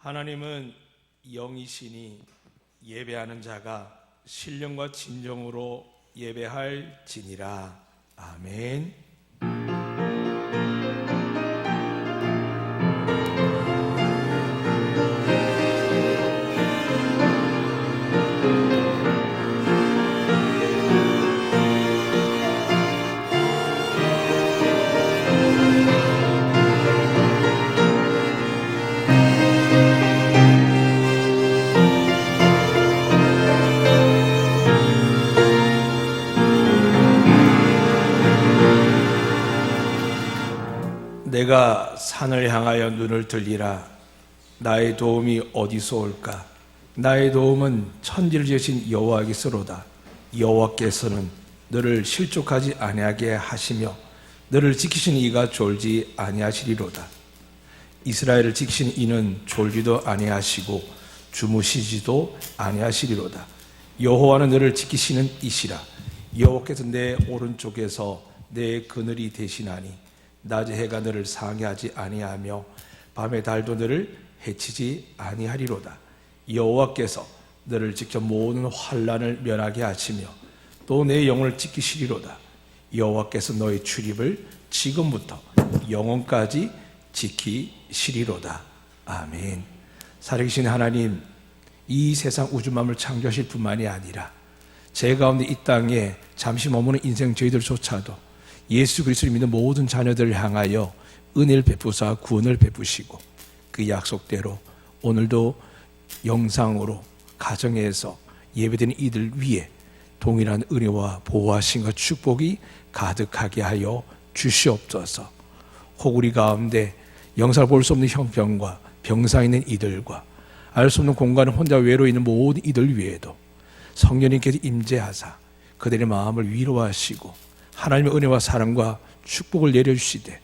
하나님은 영이시니 예배하는 자가 신령과 진정으로 예배할지니라. 아멘. 내가 산을 향하여 눈을 들리라. 나의 도움이 어디서 올까? 나의 도움은 천지를 지으신 여호와께서로다. 여호와께서는 너를 실족하지 아니하게 하시며 너를 지키신 이가 졸지 아니하시리로다. 이스라엘을 지키신 이는 졸지도 아니하시고 주무시지도 아니하시리로다. 여호와는 너를 지키시는 이시라. 여호와께서 내 오른쪽에서 내 그늘이 되시나니 낮에 해가 너를 상해하지 아니하며 밤에 달도 너를 해치지 아니하리로다. 여호와께서 너를 지켜 모든 환난을 면하게 하시며 또 내 영혼을 지키시리로다. 여호와께서 너의 출입을 지금부터 영원까지 지키시리로다. 아멘. 살아계신 하나님, 이 세상 우주만물을 창조하실 뿐만이 아니라 제 가운데 이 땅에 잠시 머무는 인생 저희들조차도 예수 그리스도를 믿는 모든 자녀들을 향하여 은혜를 베푸사 구원을 베푸시고 그 약속대로 오늘도 영상으로 가정에서 예배드리는 이들 위에 동일한 은혜와 보호하심과 축복이 가득하게 하여 주시옵소서. 혹 우리 가운데 영상을 볼 수 없는 형편과 병상 있는 이들과 알 수 없는 공간에 혼자 외로워 있는 모든 이들 위에도 성령님께서 임재하사 그들의 마음을 위로하시고 하나님의 은혜와 사랑과 축복을 내려주시되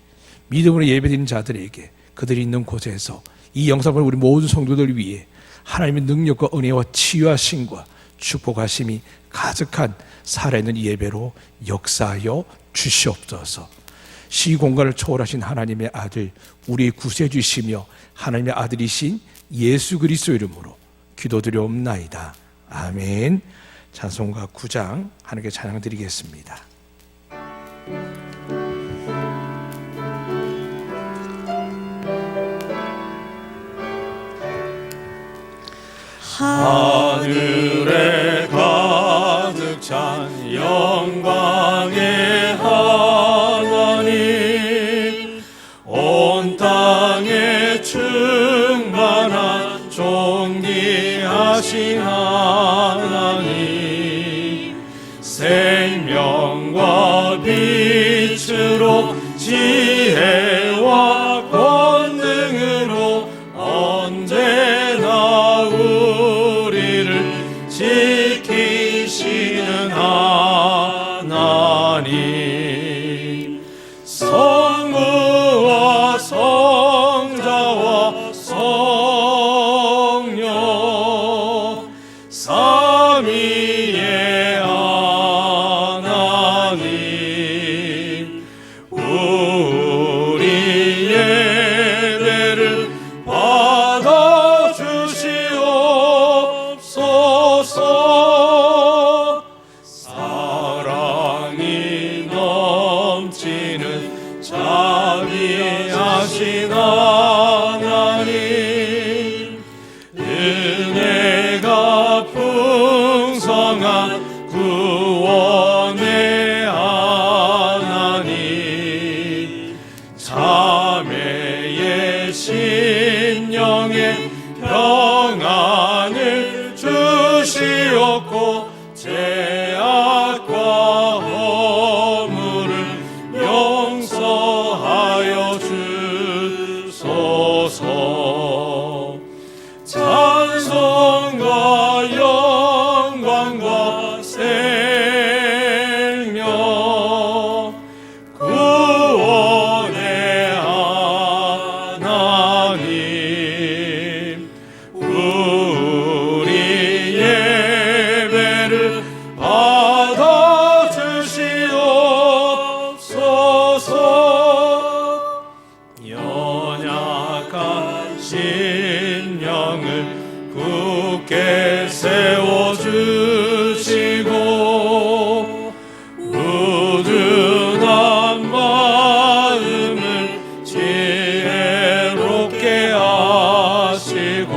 믿음으로 예배드리는 자들에게 그들이 있는 곳에서 이 영상을 우리 모든 성도들 위해 하나님의 능력과 은혜와 치유하심과 축복하심이 가득한 살아있는 예배로 역사하여 주시옵소서. 시공간을 초월하신 하나님의 아들 우리의 구세주시며 하나님의 아들이신 예수 그리스도 이름으로 기도드려옵나이다. 아멘. 찬송가 9장 하나님께 찬양 드리겠습니다. 하늘에 가득 찬 영광의 하나님, 온 땅에 충만한 존귀하신 하나님, 생명과 빛으로 지혜와 권능으로 언제나 우리를 지키시는 하나님, 성부와 성자와 성령 심령을 굳게 세워주시고 우둔한 마음을 지혜롭게 하시고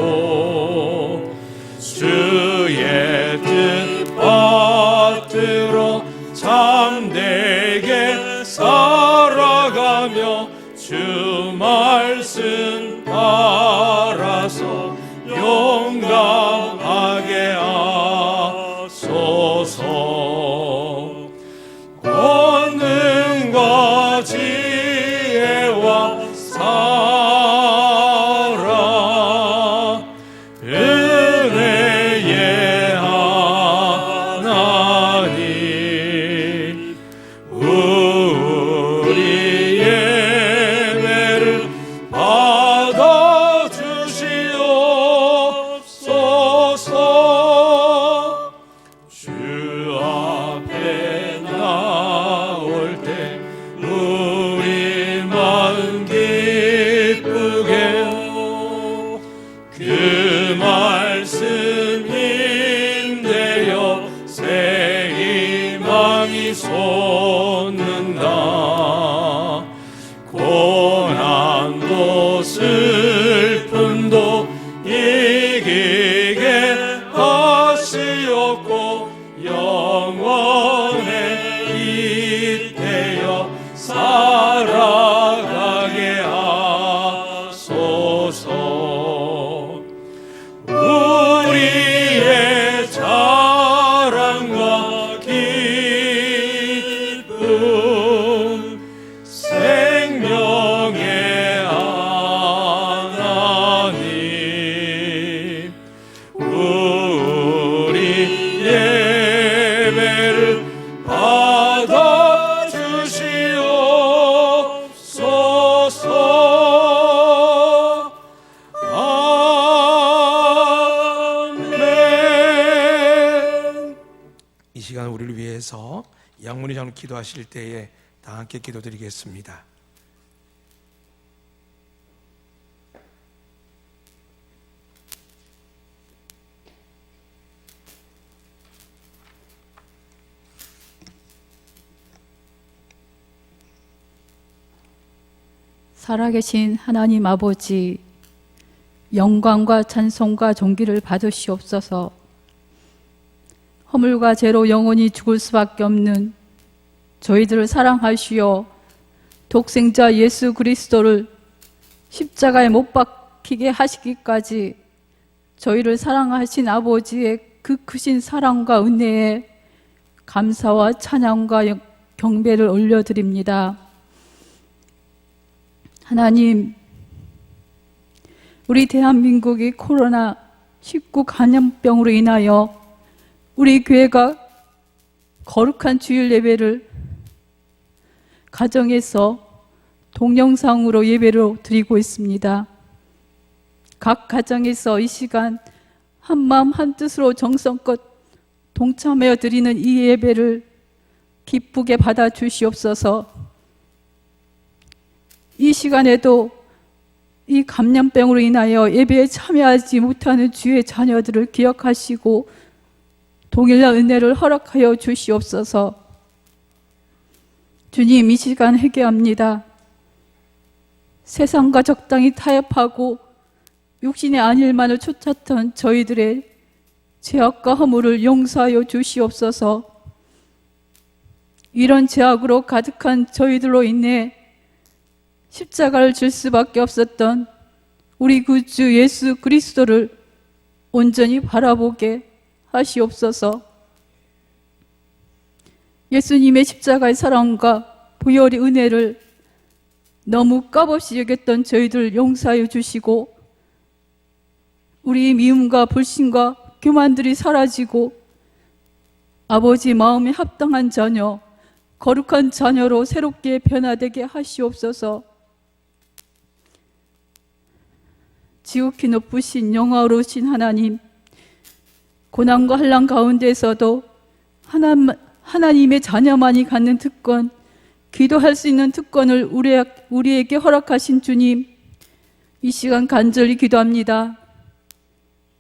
주의 뜻 받들어 참되게 살아가며 주 말씀 따라서 용감하게 하소서. 권능과 지혜와 사랑 은혜의 하나님 우리 예배를 받아주시옵소서. 주 앞에 나올 때 우리 마음 기쁘게 그 말씀 인되어 새 희망이 솟는다. 고난도 슬픔도 이기게 하시옵고 영원에 잇대어 살아가게 하소서. 우리의 자랑과 기쁨 생명의 하나님 우리 예배를 받아주시옵소서. 아멘. 이 시간 우리를 위해서 양문희 장로 기도하실 때에 다 함께 기도드리겠습니다. 살아계신 하나님 아버지, 영광과 찬송과 존귀를 받으시옵소서. 허물과 죄로 영원히 죽을 수밖에 없는 저희들을 사랑하시어 독생자 예수 그리스도를 십자가에 못 박히게 하시기까지 저희를 사랑하신 아버지의 그 크신 사랑과 은혜에 감사와 찬양과 경배를 올려드립니다. 하나님, 우리 대한민국이 코로나19 감염병으로 인하여 우리 교회가 거룩한 주일 예배를 가정에서 동영상으로 예배로 드리고 있습니다. 각 가정에서 이 시간 한마음 한뜻으로 정성껏 동참하여 드리는 이 예배를 기쁘게 받아 주시옵소서. 이 시간에도 이 감염병으로 인하여 예배에 참여하지 못하는 주의 자녀들을 기억하시고 동일한 은혜를 허락하여 주시옵소서. 주님, 이 시간 회개합니다. 세상과 적당히 타협하고 육신의 안일만을 쫓았던 저희들의 죄악과 허물을 용서하여 주시옵소서. 이런 죄악으로 가득한 저희들로 인해 십자가를 질 수밖에 없었던 우리 구주 예수 그리스도를 온전히 바라보게 하시옵소서. 예수님의 십자가의 사랑과 부여리 은혜를 너무 값없이 여겼던 저희들 용서하여 주시고 우리 미움과 불신과 교만들이 사라지고 아버지 마음에 합당한 자녀, 거룩한 자녀로 새롭게 변화되게 하시옵소서. 지극히 높으신 영화로우신 하나님, 고난과 환난 가운데서도 하나님의 자녀만이 갖는 특권, 기도할 수 있는 특권을 우리에게 허락하신 주님, 이 시간 간절히 기도합니다.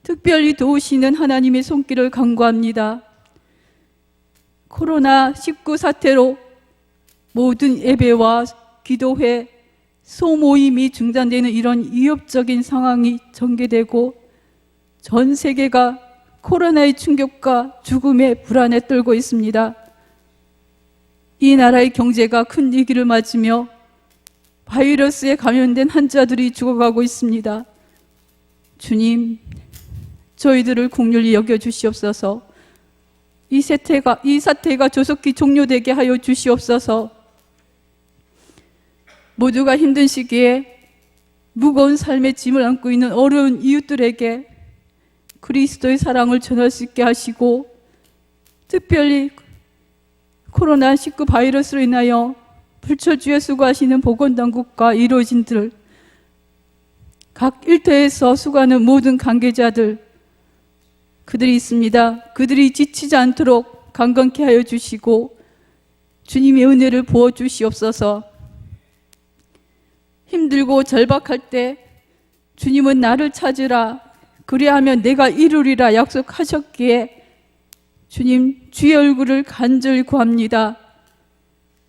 특별히 도우시는 하나님의 손길을 간구합니다. 코로나19 사태로 모든 예배와 기도회, 소모임이 중단되는 이런 위협적인 상황이 전개되고 전 세계가 코로나의 충격과 죽음의 불안에 떨고 있습니다. 이 나라의 경제가 큰 위기를 맞으며 바이러스에 감염된 환자들이 죽어가고 있습니다. 주님, 저희들을 긍휼히 여겨주시옵소서. 이 사태가 조속히 종료되게 하여 주시옵소서. 모두가 힘든 시기에 무거운 삶의 짐을 안고 있는 어려운 이웃들에게 그리스도의 사랑을 전할 수 있게 하시고, 특별히 코로나19 바이러스로 인하여 불철주야 수고하시는 보건당국과 의료진들, 각 일터에서 수고하는 모든 관계자들, 그들이 있습니다. 그들이 지치지 않도록 강건케 하여 주시고 주님의 은혜를 부어주시옵소서. 힘들고 절박할 때 주님은 나를 찾으라, 그리하면 내가 이루리라 약속하셨기에 주님, 주의 얼굴을 간절히 구합니다.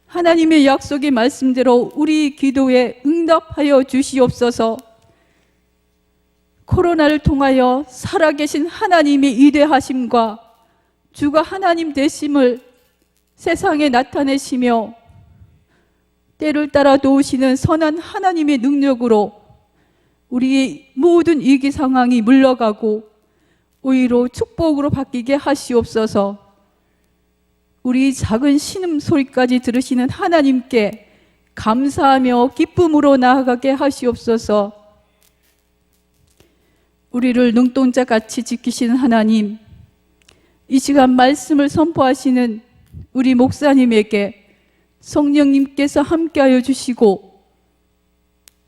하나님의 약속의 말씀대로 우리 기도에 응답하여 주시옵소서. 코로나를 통하여 살아계신 하나님의 위대하심과 주가 하나님 되심을 세상에 나타내시며 때를 따라 도우시는 선한 하나님의 능력으로 우리의 모든 위기 상황이 물러가고 오히려 축복으로 바뀌게 하시옵소서. 우리 작은 신음소리까지 들으시는 하나님께 감사하며 기쁨으로 나아가게 하시옵소서. 우리를 눈동자같이 지키시는 하나님, 이 시간 말씀을 선포하시는 우리 목사님에게 성령님께서 함께하여 주시고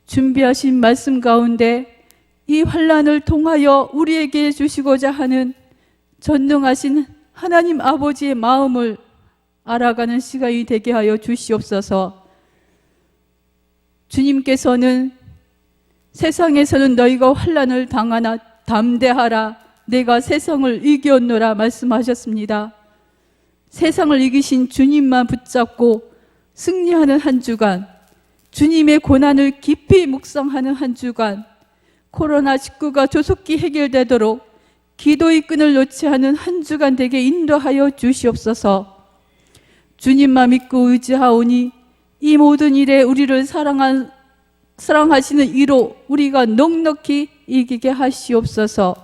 준비하신 말씀 가운데 이 환난을 통하여 우리에게 주시고자 하는 전능하신 하나님 아버지의 마음을 알아가는 시간이 되게 하여 주시옵소서. 주님께서는 세상에서는 너희가 환난을 당하나 담대하라, 내가 세상을 이겼노라 말씀하셨습니다. 세상을 이기신 주님만 붙잡고 승리하는 한 주간, 주님의 고난을 깊이 묵상하는 한 주간, 코로나19가 조속히 해결되도록 기도의 끈을 놓지 않은 한 주간 되게 인도하여 주시옵소서. 주님만 믿고 의지하오니 이 모든 일에 우리를 사랑하시는 이로 우리가 넉넉히 이기게 하시옵소서.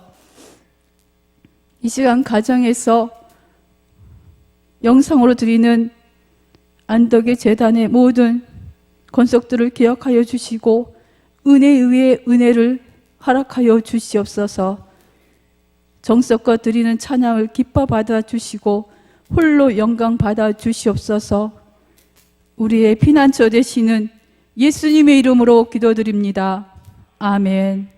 이 시간 가정에서 영상으로 드리는 안덕의 재단의 모든 건속들을 기억하여 주시고 은혜 위에 은혜를 허락하여 주시옵소서. 정성껏 드리는 찬양을 기뻐 받아 주시고 홀로 영광 받아 주시옵소서. 우리의 피난처 되시는 예수님의 이름으로 기도드립니다. 아멘.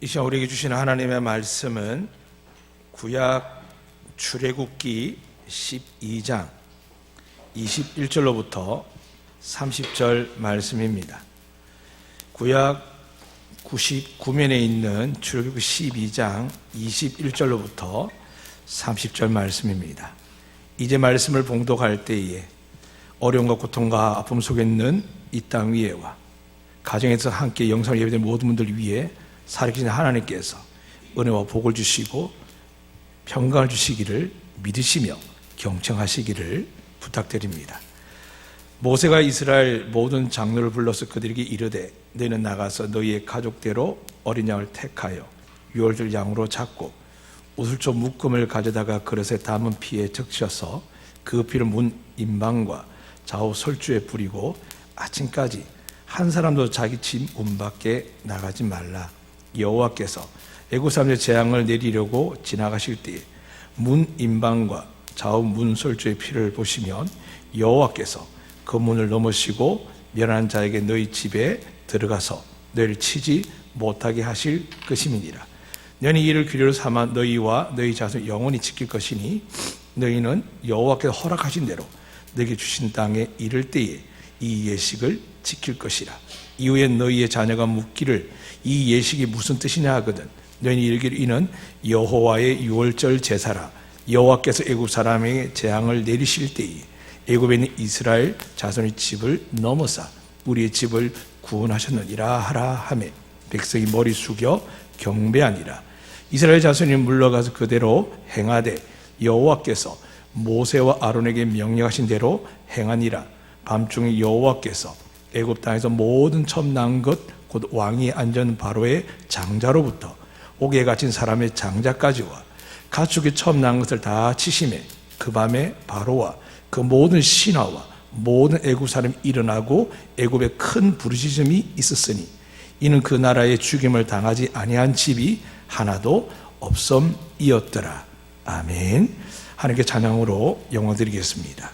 이 시간 우리에게 주신 하나님의 말씀은 구약 출애굽기 12장 21절로부터 30절 말씀입니다. 구약 99면에 있는 출애굽기 12장 21절로부터 30절 말씀입니다. 이제 말씀을 봉독할 때에 어려움과 고통과 아픔 속에 있는 이 땅 위에와 가정에서 함께 영상을 예배드린 모든 분들 위해 살아계신 하나님께서 은혜와 복을 주시고 평강을 주시기를 믿으시며 경청하시기를 부탁드립니다. 모세가 이스라엘 모든 장로를 불러서 그들에게 이르되 너희는 나가서 너희의 가족대로 어린 양을 택하여 유월절 양으로 잡고 우슬조 묶음을 가져다가 그릇에 담은 피에 적셔서 그 피를 문 임방과 좌우 설주에 뿌리고 아침까지 한 사람도 자기 집 문 밖에 나가지 말라. 여호와께서 애굽 사람들의 재앙을 내리려고 지나가실 때에 문 임방과 좌우 문설주의 피를 보시면 여호와께서 그 문을 넘으시고 멸한 자에게 너희 집에 들어가서 너희를 치지 못하게 하실 것임이니라. 너희 이를 규례로 삼아 너희와 너희 자손 영원히 지킬 것이니 너희는 여호와께서 허락하신 대로 너희에게 주신 땅에 이를 때에 이 예식을 지킬 것이라. 이후에 너희의 자녀가 묻기를 이 예식이 무슨 뜻이냐 하거든 너희는 이르기를 이는 여호와의 유월절 제사라. 여호와께서 애굽 사람에게 재앙을 내리실 때에 애굽에 있는 이스라엘 자손의 집을 넘어사 우리의 집을 구원하셨느니라 하라 하매 백성이 머리 숙여 경배하니라. 이스라엘 자손이 물러가서 그대로 행하되 여호와께서 모세와 아론에게 명령하신 대로 행하니라. 밤중에 여호와께서 애굽 땅에서 모든 처음 난 것 곧 왕이 앉은 바로의 장자로부터 옥에 갇힌 사람의 장자까지와 가축이 처음 난 것을 다 치심에 그 밤에 바로와 그 모든 신하와 모든 애굽 사람이 일어나고 애굽에 큰 부르짖음이 있었으니 이는 그 나라에 죽임을 당하지 아니한 집이 하나도 없음이었더라. 아멘. 하나님께 찬양으로 영광 드리겠습니다.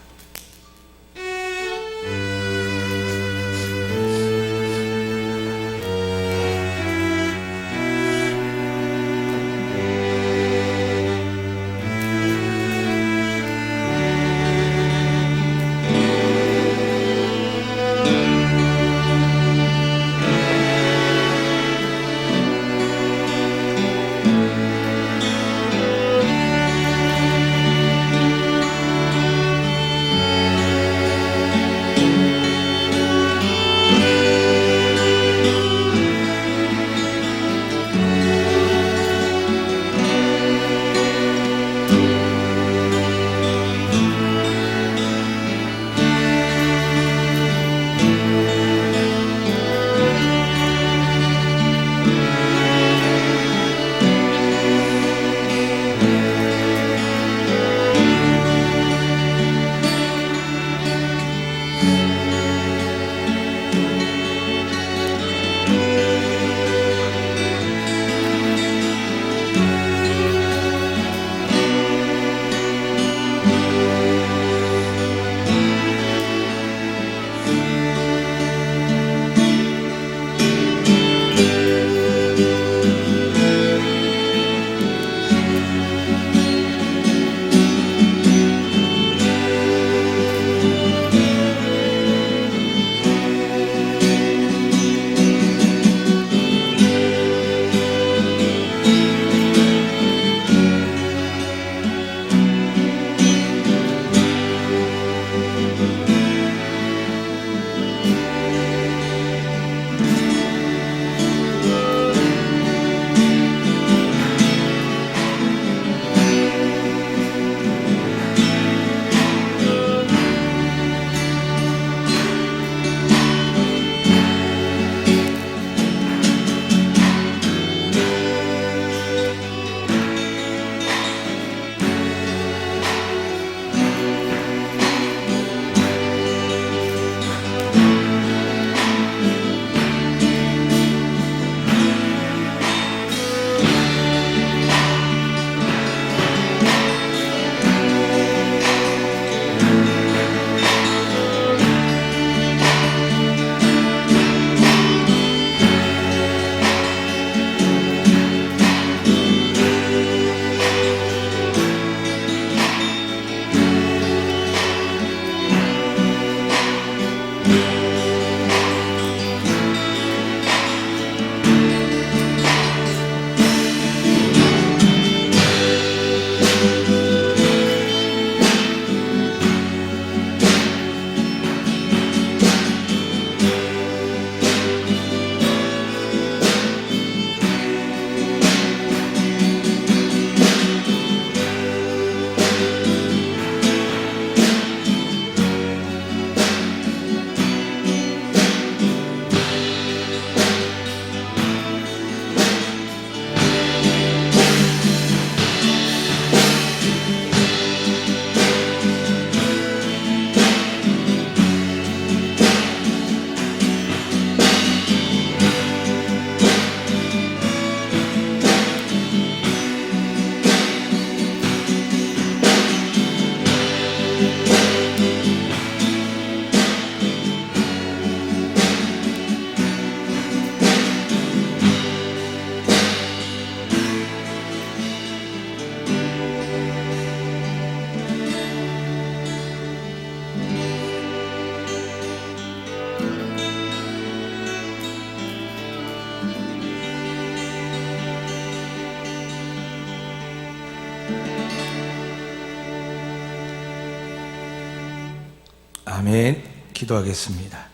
아멘. 기도하겠습니다.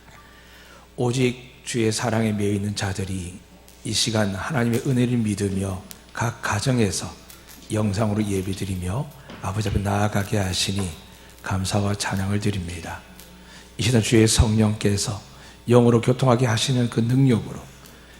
오직 주의 사랑에 매여 있는 자들이 이 시간 하나님의 은혜를 믿으며 각 가정에서 영상으로 예배드리며 아버지 앞에 나아가게 하시니 감사와 찬양을 드립니다. 이 시간 주의 성령께서 영으로 교통하게 하시는 그 능력으로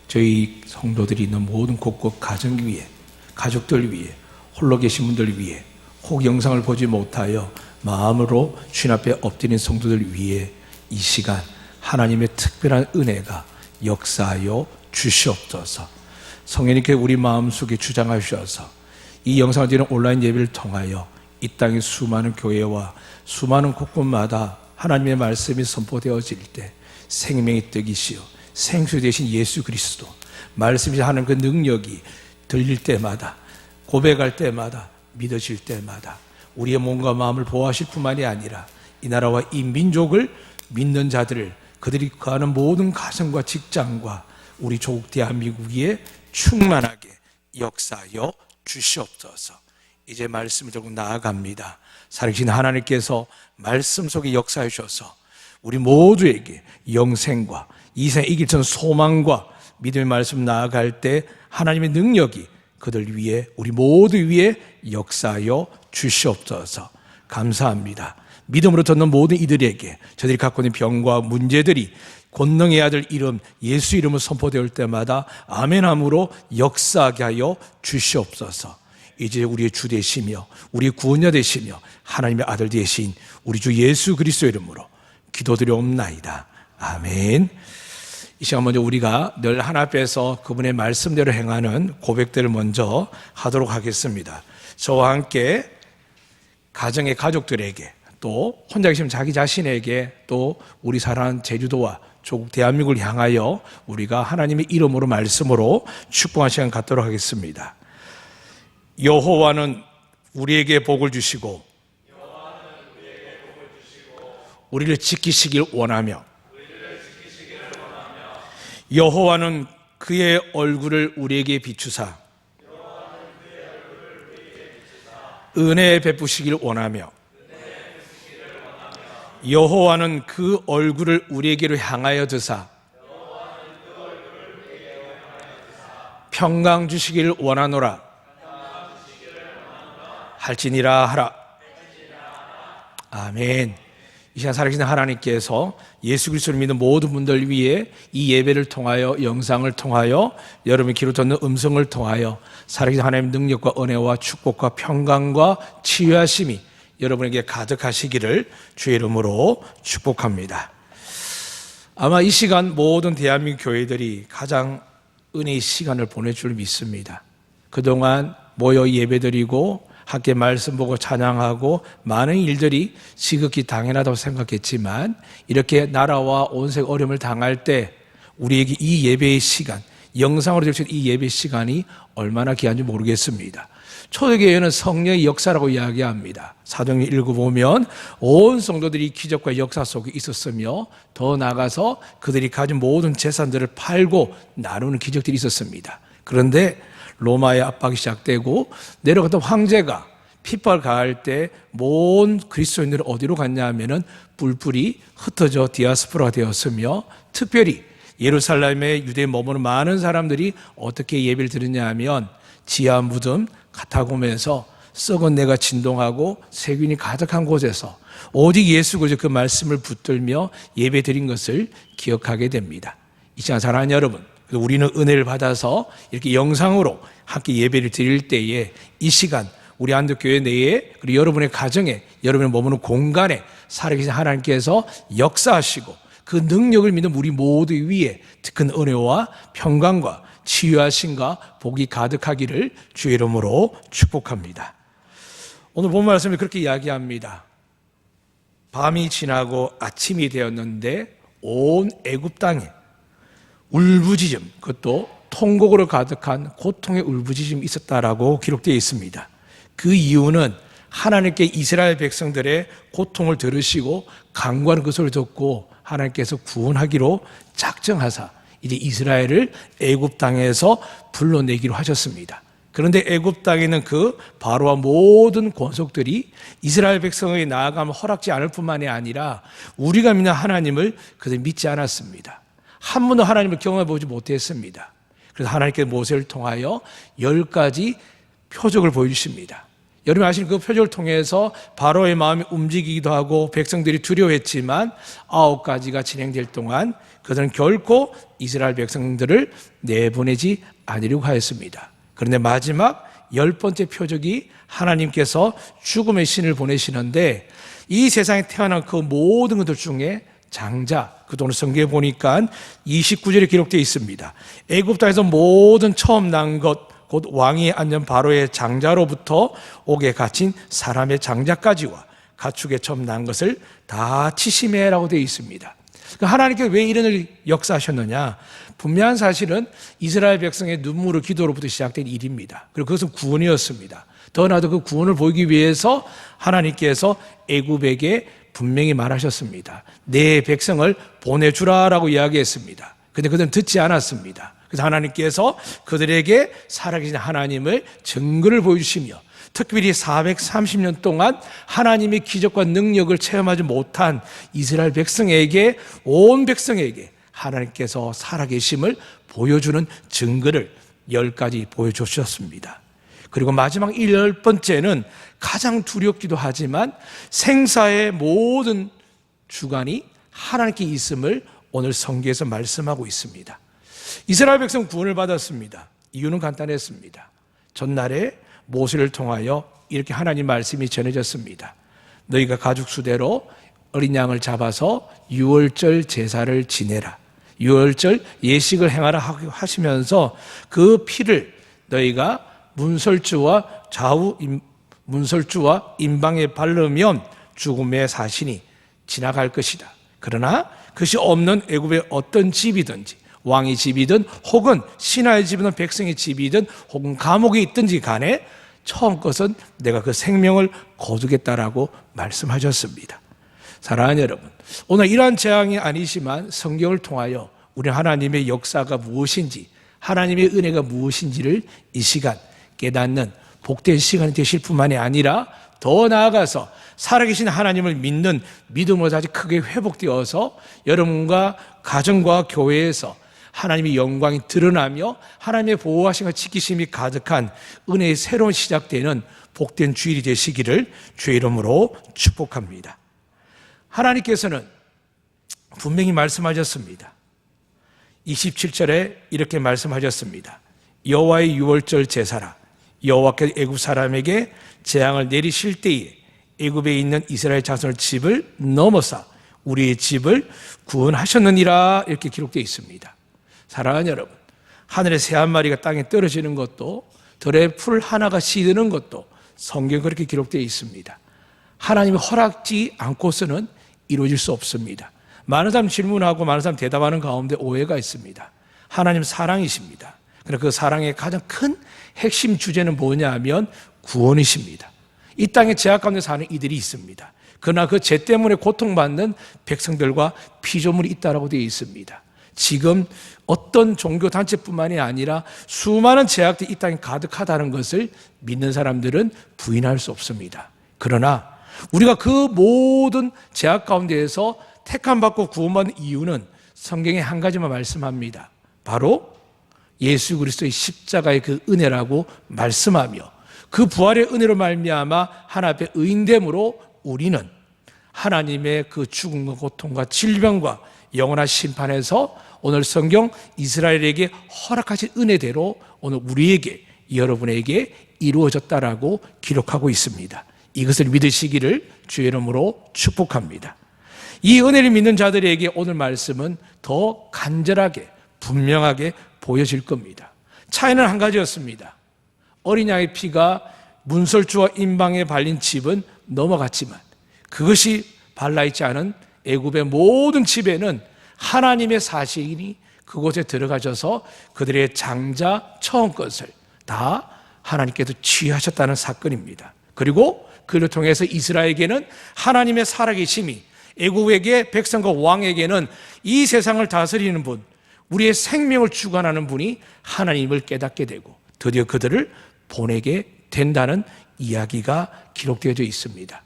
저희 성도들이 있는 모든 곳곳 가정 위에, 가족들 위에, 홀로 계신 분들 위에, 혹 영상을 보지 못하여 마음으로 주님 앞에 엎드린 성도들 위에 이 시간 하나님의 특별한 은혜가 역사하여 주시옵소서. 성령님께 우리 마음속에 주장하셔서 이 영상을 드리는 온라인 예배를 통하여 이 땅의 수많은 교회와 수많은 곳곳마다 하나님의 말씀이 선포되어질 때 생명의 떡이시여 생수 되신 예수 그리스도 말씀이 하는 그 능력이 들릴 때마다, 고백할 때마다, 믿어질 때마다 우리의 몸과 마음을 보호하실 뿐만이 아니라 이 나라와 이 민족을 믿는 자들을, 그들이 거하는 모든 가정과 직장과 우리 조국 대한민국 위에 충만하게 역사하여 주시옵소서. 이제 말씀을 들고 나아갑니다. 살아계신 하나님께서 말씀 속에 역사해 주셔서 우리 모두에게 영생과 이 세상에 이길 전 소망과 믿음의 말씀 나아갈 때 하나님의 능력이 그들 위에, 우리 모두 위에 역사하여 주시옵소서. 감사합니다. 믿음으로 듣는 모든 이들에게 저들이 갖고 있는 병과 문제들이 권능의 아들 이름 예수 이름을 선포될 때마다 아멘함으로 역사하게 하여 주시옵소서. 이제 우리의 주 되시며 우리의 구원자 되시며 하나님의 아들 되신 우리 주 예수 그리스도 이름으로 기도드려옵나이다. 아멘. 이 시간 먼저 우리가 늘 하나 앞에서 그분의 말씀대로 행하는 고백들을 먼저 하도록 하겠습니다. 저와 함께 가정의 가족들에게, 또 혼자 계시면 자기 자신에게, 또 우리 사랑하는 제주도와 조국 대한민국을 향하여 우리가 하나님의 이름으로 말씀으로 축복하는 시간 갖도록 하겠습니다. 여호와는 우리에게 복을 주시고 우리를 지키시길 원하며 여호와는 그의 얼굴을 우리에게 비추사 은혜 베푸시길 원하며 여호와는 그 얼굴을 우리에게로 향하여 드사 평강 주시기를 원하노라 할지니라 하라. 아멘. 이 시간 살아계신 하나님께서 예수 그리스도를 믿는 모든 분들 위해 이 예배를 통하여, 영상을 통하여, 여러분이 귀로 듣는 음성을 통하여 살아계신 하나님의 능력과 은혜와 축복과 평강과 치유하심이 여러분에게 가득하시기를 주의 이름으로 축복합니다. 아마 이 시간 모든 대한민국 교회들이 가장 은혜의 시간을 보낼 줄 믿습니다. 그동안 모여 예배드리고 함께 말씀 보고 찬양하고 많은 일들이 지극히 당연하다고 생각했지만 이렇게 나라와 온 세계 어려움을 당할 때 우리에게 이 예배의 시간, 영상으로 될 수 있는 이 예배 시간이 얼마나 귀한지 모르겠습니다. 초대교회는 성령의 역사라고 이야기합니다. 사도행전 읽어보면 온 성도들이 기적과 역사 속에 있었으며 더 나아가서 그들이 가진 모든 재산들을 팔고 나누는 기적들이 있었습니다. 그런데 로마의 압박이 시작되고 내려갔던 황제가 핍박을 가할 때 모든 그리스도인들은 어디로 갔냐 하면은 뿔뿔이 흩어져 디아스포라가 되었으며 특별히 예루살렘에 유대에 머무는 많은 사람들이 어떻게 예배를 드렸냐 하면 지하 무덤 카타콤에서 썩은 내가 진동하고 세균이 가득한 곳에서 오직 예수 그리스도 그 말씀을 붙들며 예배 드린 것을 기억하게 됩니다. 이 시간 사랑하는 여러분, 우리는 은혜를 받아서 이렇게 영상으로 함께 예배를 드릴 때에 이 시간 우리 안덕교회 내에 그리고 여러분의 가정에 여러분의 머무는 공간에 살아계신 하나님께서 역사하시고 그 능력을 믿는 우리 모두 위에 큰 은혜와 평강과 치유하심과 복이 가득하기를 주의 이름으로 축복합니다. 오늘 본 말씀이 그렇게 이야기합니다. 밤이 지나고 아침이 되었는데 온 애굽 땅에 울부짖음, 그것도 통곡으로 가득한 고통의 울부짖음이 있었다라고 기록되어 있습니다. 그 이유는 하나님께 이스라엘 백성들의 고통을 들으시고 간구하는 그 소리를 듣고 하나님께서 구원하기로 작정하사 이제 이스라엘을 애굽 땅에서 불러내기로 하셨습니다. 그런데 애굽 땅에 있는 그 바로와 모든 권속들이 이스라엘 백성의 나아감을 허락지 않을 뿐만이 아니라 우리가 믿는 하나님을 그들 믿지 않았습니다. 한 번도 하나님을 경험해 보지 못했습니다. 그래서 하나님께서 모세를 통하여 10가지 표적을 보여주십니다. 여러분 아시는 그 표적을 통해서 바로의 마음이 움직이기도 하고 백성들이 두려워했지만 9가지가 진행될 동안 그들은 결코 이스라엘 백성들을 내보내지 않으려고 하였습니다. 그런데 마지막 10번째 표적이 하나님께서 죽음의 신을 보내시는데 이 세상에 태어난 그 모든 것들 중에 장자, 그동안 성경에 보니까 29절에 기록되어 있습니다. 애굽 땅에서 모든 처음 난 것, 곧 왕이 앉은 바로의 장자로부터 옥에 갇힌 사람의 장자까지와 가축에 처음 난 것을 다 치심해라고 되어 있습니다. 하나님께서 왜 이런 일을 역사하셨느냐? 분명한 사실은 이스라엘 백성의 눈물을 기도로부터 시작된 일입니다. 그리고 그것은 구원이었습니다. 더 나아도 그 구원을 보이기 위해서 하나님께서 애굽에게 분명히 말하셨습니다. 내 백성을 보내주라라고 이야기했습니다. 그런데 그들은 듣지 않았습니다. 그래서 하나님께서 그들에게 살아계신 하나님을 증거를 보여주시며 특별히 430년 동안 하나님의 기적과 능력을 체험하지 못한 이스라엘 백성에게, 온 백성에게 하나님께서 살아계심을 보여주는 증거를 10가지 보여주셨습니다. 그리고 마지막 10번째는 가장 두렵기도 하지만 생사의 모든 주관이 하나님께 있음을 오늘 성경에서 말씀하고 있습니다. 이스라엘 백성 구원을 받았습니다. 이유는 간단했습니다. 전날에 모세를 통하여 이렇게 하나님 말씀이 전해졌습니다. 너희가 가축 수대로 어린 양을 잡아서 유월절 제사를 지내라. 유월절 예식을 행하라 하시면서 그 피를 너희가 문설주와 임방에 바르면 죽음의 사신이 지나갈 것이다. 그러나 그것이 없는 애굽의 어떤 집이든지 왕의 집이든 혹은 신하의 집이든 백성의 집이든 혹은 감옥에 있든지 간에 처음 것은 내가 그 생명을 거두겠다라고 말씀하셨습니다. 사랑하는 여러분, 오늘 이러한 재앙이 아니지만 성경을 통하여 우리 하나님의 역사가 무엇인지, 하나님의 은혜가 무엇인지를 이 시간 깨닫는 복된 시간이 되실 뿐만이 아니라 더 나아가서 살아계신 하나님을 믿는 믿음으로 다시 크게 회복되어서 여러분과 가정과 교회에서 하나님의 영광이 드러나며 하나님의 보호하심과 지키심이 가득한 은혜의 새로운 시작되는 복된 주일이 되시기를 주의 이름으로 축복합니다. 하나님께서는 분명히 말씀하셨습니다. 27절에 이렇게 말씀하셨습니다. 여호와의 유월절 제사라. 여호와께서 애굽 사람에게 재앙을 내리실 때에 애굽에 있는 이스라엘 자손의 집을 넘어서 우리의 집을 구원하셨느니라 이렇게 기록되어 있습니다. 사랑하는 여러분, 하늘의 새 한 마리가 땅에 떨어지는 것도 들의 풀 하나가 시드는 것도 성경에 그렇게 기록되어 있습니다. 하나님이 허락지 않고서는 이루어질 수 없습니다. 많은 사람 질문하고 많은 사람 대답하는 가운데 오해가 있습니다. 하나님 사랑이십니다. 그러나 그 사랑의 가장 큰 핵심 주제는 뭐냐면 구원이십니다. 이 땅에 죄악 가운데 사는 이들이 있습니다. 그러나 그 죄 때문에 고통받는 백성들과 피조물이 있다고 되어 있습니다. 지금 어떤 종교 단체뿐만이 아니라 수많은 죄악들이 이 땅에 가득하다는 것을 믿는 사람들은 부인할 수 없습니다. 그러나 우리가 그 모든 죄악 가운데에서 택함받고 구원받는 이유는 성경에 한 가지만 말씀합니다. 바로 예수 그리스도의 십자가의 그 은혜라고 말씀하며 그 부활의 은혜로 말미암아 하나님 앞에 의인됨으로 우리는 하나님의 그 죽음과 고통과 질병과 영원한 심판에서 오늘 성경 이스라엘에게 허락하신 은혜대로 오늘 우리에게, 여러분에게 이루어졌다라고 기록하고 있습니다. 이것을 믿으시기를 주의 이름으로 축복합니다. 이 은혜를 믿는 자들에게 오늘 말씀은 더 간절하게 분명하게 보여질 겁니다. 차이는 한 가지였습니다. 어린 양의 피가 문설주와 임방에 발린 집은 넘어갔지만 그것이 발라있지 않은 애굽의 모든 집에는 하나님의 사실이 그곳에 들어가셔서 그들의 장자 처음 것을 다 하나님께서 취하셨다는 사건입니다. 그리고 그를 통해서 이스라엘에게는 하나님의 살아계심이, 애굽에게 백성과 왕에게는 이 세상을 다스리는 분, 우리의 생명을 주관하는 분이 하나님을 깨닫게 되고 드디어 그들을 보내게 된다는 이야기가 기록되어져 있습니다.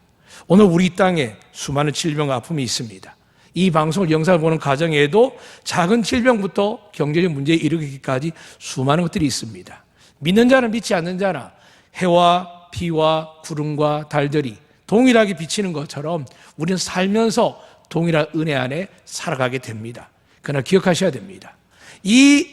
오늘 우리 땅에 수많은 질병과 아픔이 있습니다. 이 방송을 영상을 보는 가정에도 작은 질병부터 경제적 문제에 이르기까지 수많은 것들이 있습니다. 믿는 자는 믿지 않는 자나 해와 비와 구름과 달들이 동일하게 비치는 것처럼 우리는 살면서 동일한 은혜 안에 살아가게 됩니다. 그러나 기억하셔야 됩니다. 이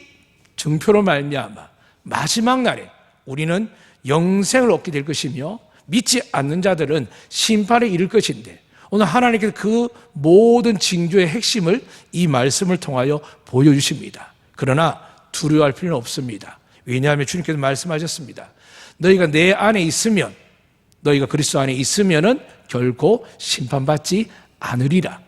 증표로 말미암아 마지막 날에 우리는 영생을 얻게 될 것이며 믿지 않는 자들은 심판에 이를 것인데, 오늘 하나님께서 그 모든 징조의 핵심을 이 말씀을 통하여 보여주십니다. 그러나 두려워할 필요는 없습니다. 왜냐하면 주님께서 말씀하셨습니다. 너희가 내 안에 있으면, 너희가 그리스도 안에 있으면은 결코 심판받지 않으리라,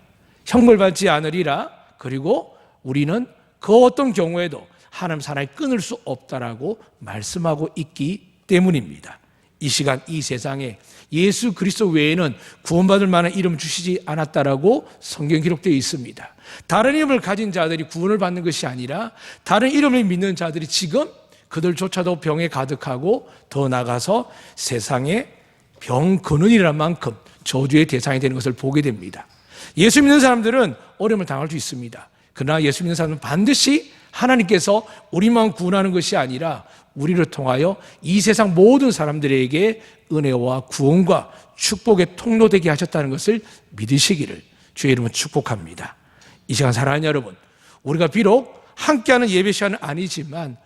형벌받지 않으리라. 그리고 우리는 그 어떤 경우에도 하나님 사랑에 끊을 수 없다라고 말씀하고 있기 때문입니다. 이 시간 이 세상에 예수 그리스도 외에는 구원받을 만한 이름을 주시지 않았다라고 성경 기록되어 있습니다. 다른 이름을 가진 자들이 구원을 받는 것이 아니라 다른 이름을 믿는 자들이 지금 그들조차도 병에 가득하고 더 나아가서 세상에 병 근원이라는 만큼 저주의 대상이 되는 것을 보게 됩니다. 예수 믿는 사람들은 어려움을 당할 수 있습니다. 그러나 예수 믿는 사람은 반드시 하나님께서 우리만 구원하는 것이 아니라 우리를 통하여 이 세상 모든 사람들에게 은혜와 구원과 축복의 통로 되게 하셨다는 것을 믿으시기를 주의 이름으로 축복합니다. 이 시간 사랑하는 여러분, 우리가 비록 함께하는 예배 시간은 아니지만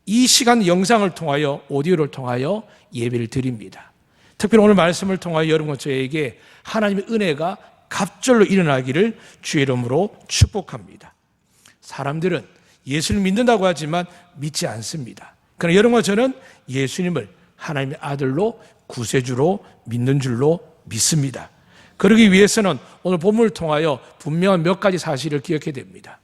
이 시간 영상을 통하여, 오디오를 통하여 예배를 드립니다. 특별히 오늘 말씀을 통하여 여러분과 저에게 하나님의 은혜가 갑절로 일어나기를 주의 이름으로 축복합니다. 사람들은 예수를 믿는다고 하지만 믿지 않습니다. 그러나 여러분과 저는 예수님을 하나님의 아들로 구세주로 믿는 줄로 믿습니다. 그러기 위해서는 오늘 본문을 통하여 분명한 몇 가지 사실을 기억해야 됩니다.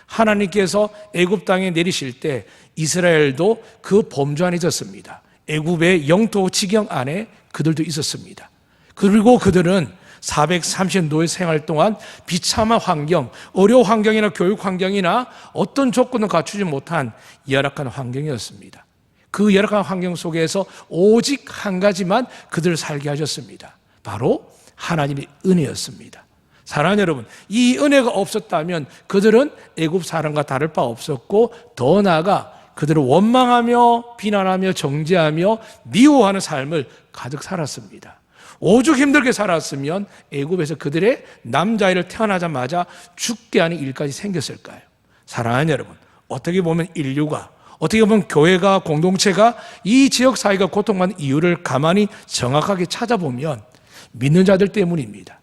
하나님께서 애굽 땅에 내리실 때 이스라엘도 그 범주 안에 있었습니다. 애굽의 영토 지경 안에 그들도 있었습니다. 그리고 그들은 430년도의 생활 동안 비참한 환경, 어려운 환경이나 교육 환경이나 어떤 조건도 갖추지 못한 열악한 환경이었습니다. 그 열악한 환경 속에서 오직 한 가지만 그들을 살게 하셨습니다. 바로 하나님의 은혜였습니다. 사랑하는 여러분, 이 은혜가 없었다면 그들은 애굽 사람과 다를 바 없었고, 더 나아가 그들을 원망하며 비난하며 정죄하며 미워하는 삶을 가득 살았습니다. 오죽 힘들게 살았으면 애굽에서 그들의 남자아이를 태어나자마자 죽게 하는 일까지 생겼을까요? 사랑하는 여러분, 어떻게 보면 인류가, 어떻게 보면 교회가, 공동체가 이 지역 사회가 고통받는 이유를 가만히 정확하게 찾아보면 믿는 자들 때문입니다.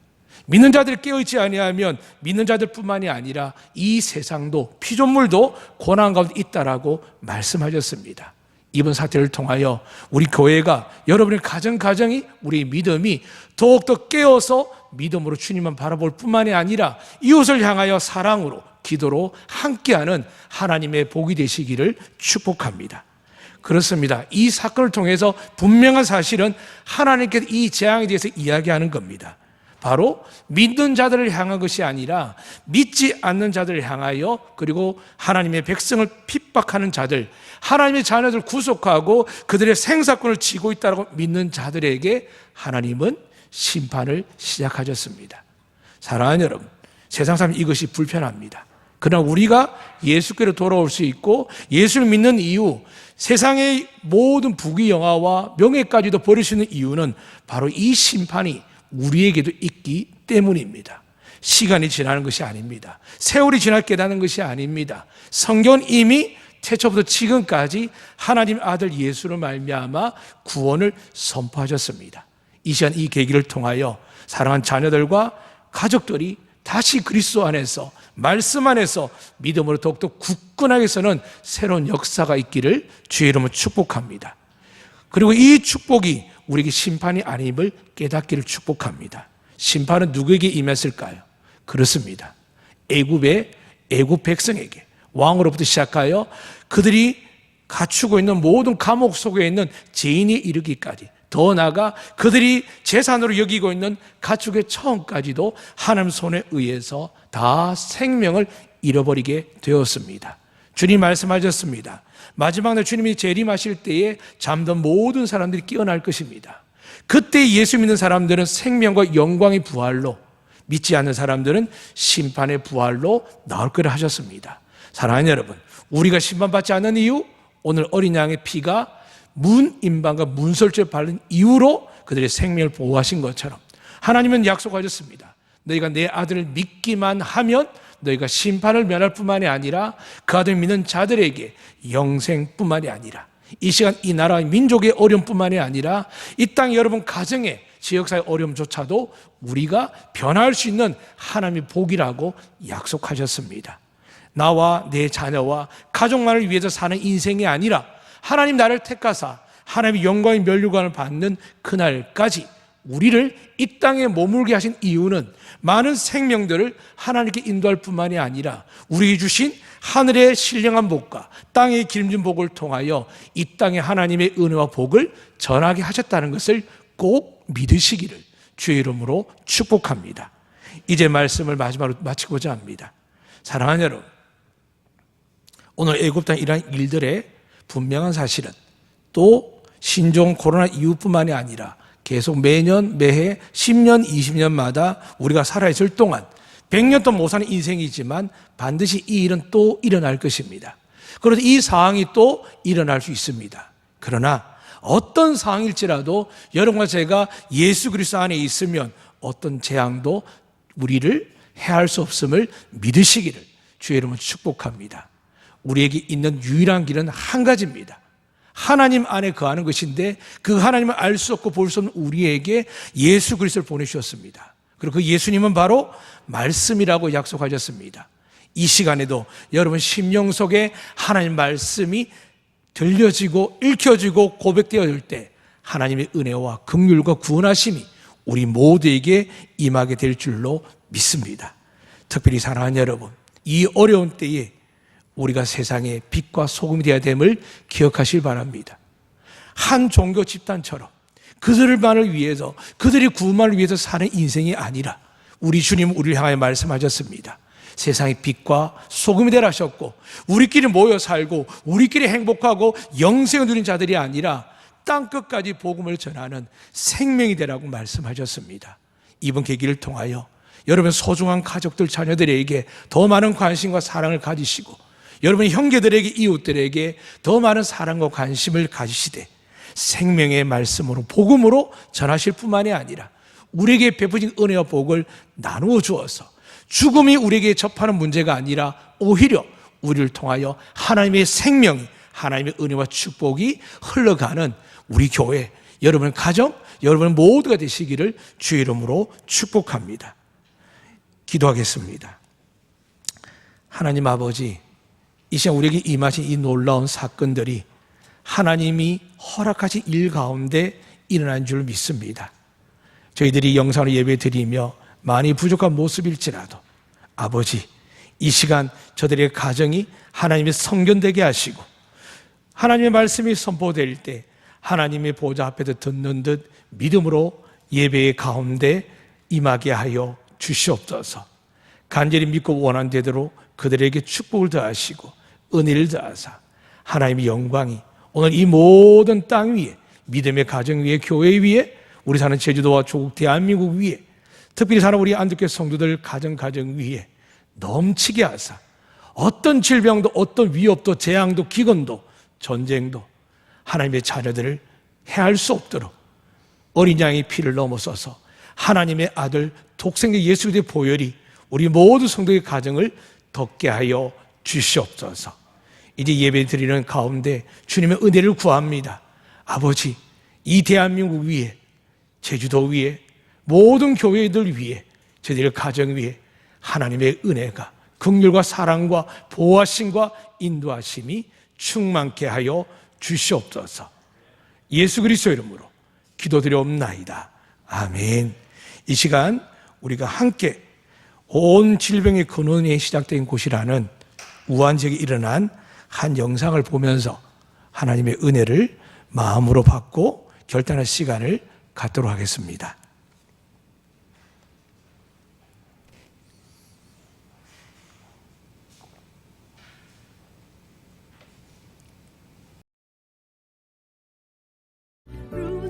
믿는 자들이 깨어있지 아니하면 믿는 자들뿐만이 아니라 이 세상도, 피조물도 고난 가운데 있다라고 말씀하셨습니다. 이번 사태를 통하여 우리 교회가, 여러분의 가정이, 우리의 믿음이 더욱더 깨어서 믿음으로 주님만 바라볼 뿐만이 아니라 이웃을 향하여 사랑으로, 기도로 함께하는 하나님의 복이 되시기를 축복합니다. 그렇습니다. 이 사건을 통해서 분명한 사실은 하나님께서 이 재앙에 대해서 이야기하는 겁니다. 바로 믿는 자들을 향한 것이 아니라 믿지 않는 자들을 향하여, 그리고 하나님의 백성을 핍박하는 자들, 하나님의 자녀들을 구속하고 그들의 생사권을 쥐고 있다고 믿는 자들에게 하나님은 심판을 시작하셨습니다. 사랑하는 여러분, 세상 사람 이것이 불편합니다. 그러나 우리가 예수께로 돌아올 수 있고 예수를 믿는 이유, 세상의 모든 부귀영화와 명예까지도 버릴 수 있는 이유는 바로 이 심판이 우리에게도 있기 때문입니다. 시간이 지나는 것이 아닙니다. 세월이 지날 깨닫는 것이 아닙니다. 성경은 이미 태초부터 지금까지 하나님 아들 예수로 말미암아 구원을 선포하셨습니다. 이 시간 이 계기를 통하여 사랑하는 자녀들과 가족들이 다시 그리스도 안에서, 말씀 안에서 믿음으로 더욱더 굳건하게 서는 새로운 역사가 있기를 주의 이름으로 축복합니다. 그리고 이 축복이 우리에게 심판이 아님을 깨닫기를 축복합니다. 심판은 누구에게 임했을까요? 그렇습니다. 애굽 백성에게, 왕으로부터 시작하여 그들이 갖추고 있는 모든 감옥 속에 있는 죄인이 이르기까지, 더 나아가 그들이 재산으로 여기고 있는 가축의 처음까지도 하나님 손에 의해서 다 생명을 잃어버리게 되었습니다. 주님 말씀하셨습니다. 마지막 날 주님이 재림하실 때에 잠든 모든 사람들이 깨어날 것입니다. 그때 예수 믿는 사람들은 생명과 영광의 부활로, 믿지 않는 사람들은 심판의 부활로 나올 거라 하셨습니다. 사랑하는 여러분, 우리가 심판받지 않는 이유, 오늘 어린 양의 피가 문임반과 문설주에 바른 이유로 그들의 생명을 보호하신 것처럼 하나님은 약속하셨습니다. 너희가 내 아들을 믿기만 하면 너희가 심판을 면할 뿐만이 아니라 그 아들 믿는 자들에게 영생뿐만이 아니라 이 시간 이 나라의 민족의 어려움뿐만이 아니라 이 땅 여러분 가정의 지역사회 어려움조차도 우리가 변화할 수 있는 하나님의 복이라고 약속하셨습니다. 나와 내 자녀와 가족만을 위해서 사는 인생이 아니라 하나님 나를 택하사 하나님의 영광의 면류관을 받는 그날까지 우리를 이 땅에 머물게 하신 이유는 많은 생명들을 하나님께 인도할 뿐만이 아니라 우리에게 주신 하늘의 신령한 복과 땅의 기름진 복을 통하여 이 땅에 하나님의 은혜와 복을 전하게 하셨다는 것을 꼭 믿으시기를 주의 이름으로 축복합니다. 이제 말씀을 마지막으로 마치고자 합니다. 사랑하는 여러분, 오늘 애굽 땅에 일어난 일들의 분명한 사실은 또 신종 코로나 이후뿐만이 아니라 계속 매년 매해 10년 20년마다 우리가 살아있을 동안 100년 동안 못 사는 인생이지만 반드시 이 일은 또 일어날 것입니다. 그래서 이 상황이 또 일어날 수 있습니다. 그러나 어떤 상황일지라도 여러분과 제가 예수 그리스도 안에 있으면 어떤 재앙도 우리를 해할 수 없음을 믿으시기를 주의 이름으로 축복합니다. 우리에게 있는 유일한 길은 한 가지입니다. 하나님 안에 거하는 것인데 그 하나님을 알 수 없고 볼 수 없는 우리에게 예수 그리스도를 보내주셨습니다. 그리고 그 예수님은 바로 말씀이라고 약속하셨습니다. 이 시간에도 여러분 심령 속에 하나님 말씀이 들려지고 읽혀지고 고백되어질 때 하나님의 은혜와 긍휼과 구원하심이 우리 모두에게 임하게 될 줄로 믿습니다. 특별히 사랑하는 여러분, 이 어려운 때에 우리가 세상의 빛과 소금이 되어야 됨을 기억하시길 바랍니다. 한 종교 집단처럼 그들만을 위해서, 그들의 구원만을 위해서 사는 인생이 아니라 우리 주님은 우리를 향하여 말씀하셨습니다. 세상의 빛과 소금이 되라 하셨고 우리끼리 모여 살고 우리끼리 행복하고 영생을 누린 자들이 아니라 땅끝까지 복음을 전하는 생명이 되라고 말씀하셨습니다. 이번 계기를 통하여 여러분 소중한 가족들, 자녀들에게 더 많은 관심과 사랑을 가지시고 여러분의 형제들에게, 이웃들에게 더 많은 사랑과 관심을 가지시되 생명의 말씀으로 복음으로 전하실 뿐만이 아니라 우리에게 베푸신 은혜와 복을 나누어 주어서 죽음이 우리에게 접하는 문제가 아니라 오히려 우리를 통하여 하나님의 생명이, 하나님의 은혜와 축복이 흘러가는 우리 교회, 여러분 가정, 여러분 모두가 되시기를 주의 이름으로 축복합니다. 기도하겠습니다. 하나님 아버지, 이 시간 우리에게 임하신 이 놀라운 사건들이 하나님이 허락하신 일 가운데 일어난 줄 믿습니다. 저희들이 영상으로 예배 드리며 많이 부족한 모습일지라도 아버지, 이 시간 저들의 가정이 하나님의 성견되게 하시고 하나님의 말씀이 선포될 때 하나님의 보좌 앞에서 듣는 듯 믿음으로 예배의 가운데 임하게 하여 주시옵소서. 간절히 믿고 원하는 대로 그들에게 축복을 더하시고 은혜를 더하사 하나님의 영광이 오늘 이 모든 땅 위에, 믿음의 가정 위에, 교회 위에, 우리 사는 제주도와 조국 대한민국 위에, 특별히 사는 우리 안동교회 성도들 가정 위에 넘치게 하사 어떤 질병도, 어떤 위협도, 재앙도, 기근도, 전쟁도 하나님의 자녀들을 해할 수 없도록 어린 양의 피를 넘어서서 하나님의 아들 독생자 예수 그리스도의 보혈이 우리 모든 성도의 가정을 덮게 하여 주시옵소서. 이제 예배 드리는 가운데 주님의 은혜를 구합니다. 아버지, 이 대한민국 위에, 제주도 위에, 모든 교회들 위에, 저희들의 가정 위에 하나님의 은혜가, 긍휼과 사랑과 보호하심과 인도하심이 충만케 하여 주시옵소서. 예수 그리스도 이름으로 기도드리옵나이다. 아멘. 이 시간 우리가 함께 온 질병의 근원이 시작된 곳이라는 우한 지역에 일어난 한 영상을 보면서 하나님의 은혜를 마음으로 받고 결단할 시간을 갖도록 하겠습니다.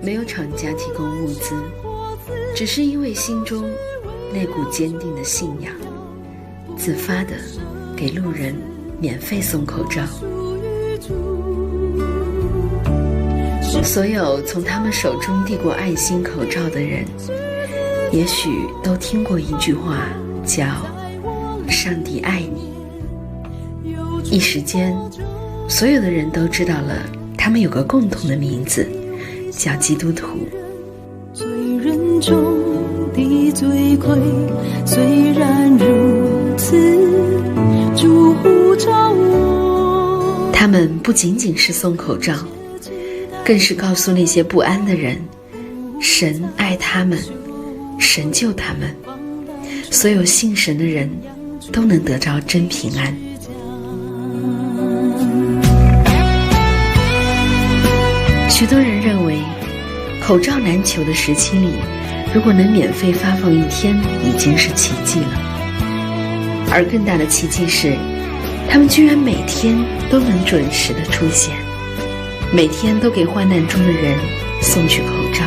没有厂家提供物资，只是因为心中那股坚定的信仰，自发的给路人免费送口罩。所有从他们手中递过爱心口罩的人，也许都听过一句话，叫上帝爱你。一时间，所有的人都知道了他们有个共同的名字，叫基督徒。罪人中的罪魁，虽然如此，主呼召我。他们不仅仅是送口罩，更是告诉那些不安的人，神爱他们，神救他们，所有信神的人都能得着真平安。许多人认为，口罩难求的时期里，如果能免费发放一天，已经是奇迹了。而更大的奇迹是，他们居然每天都能准时的出现，每天都给患难中的人送去口罩。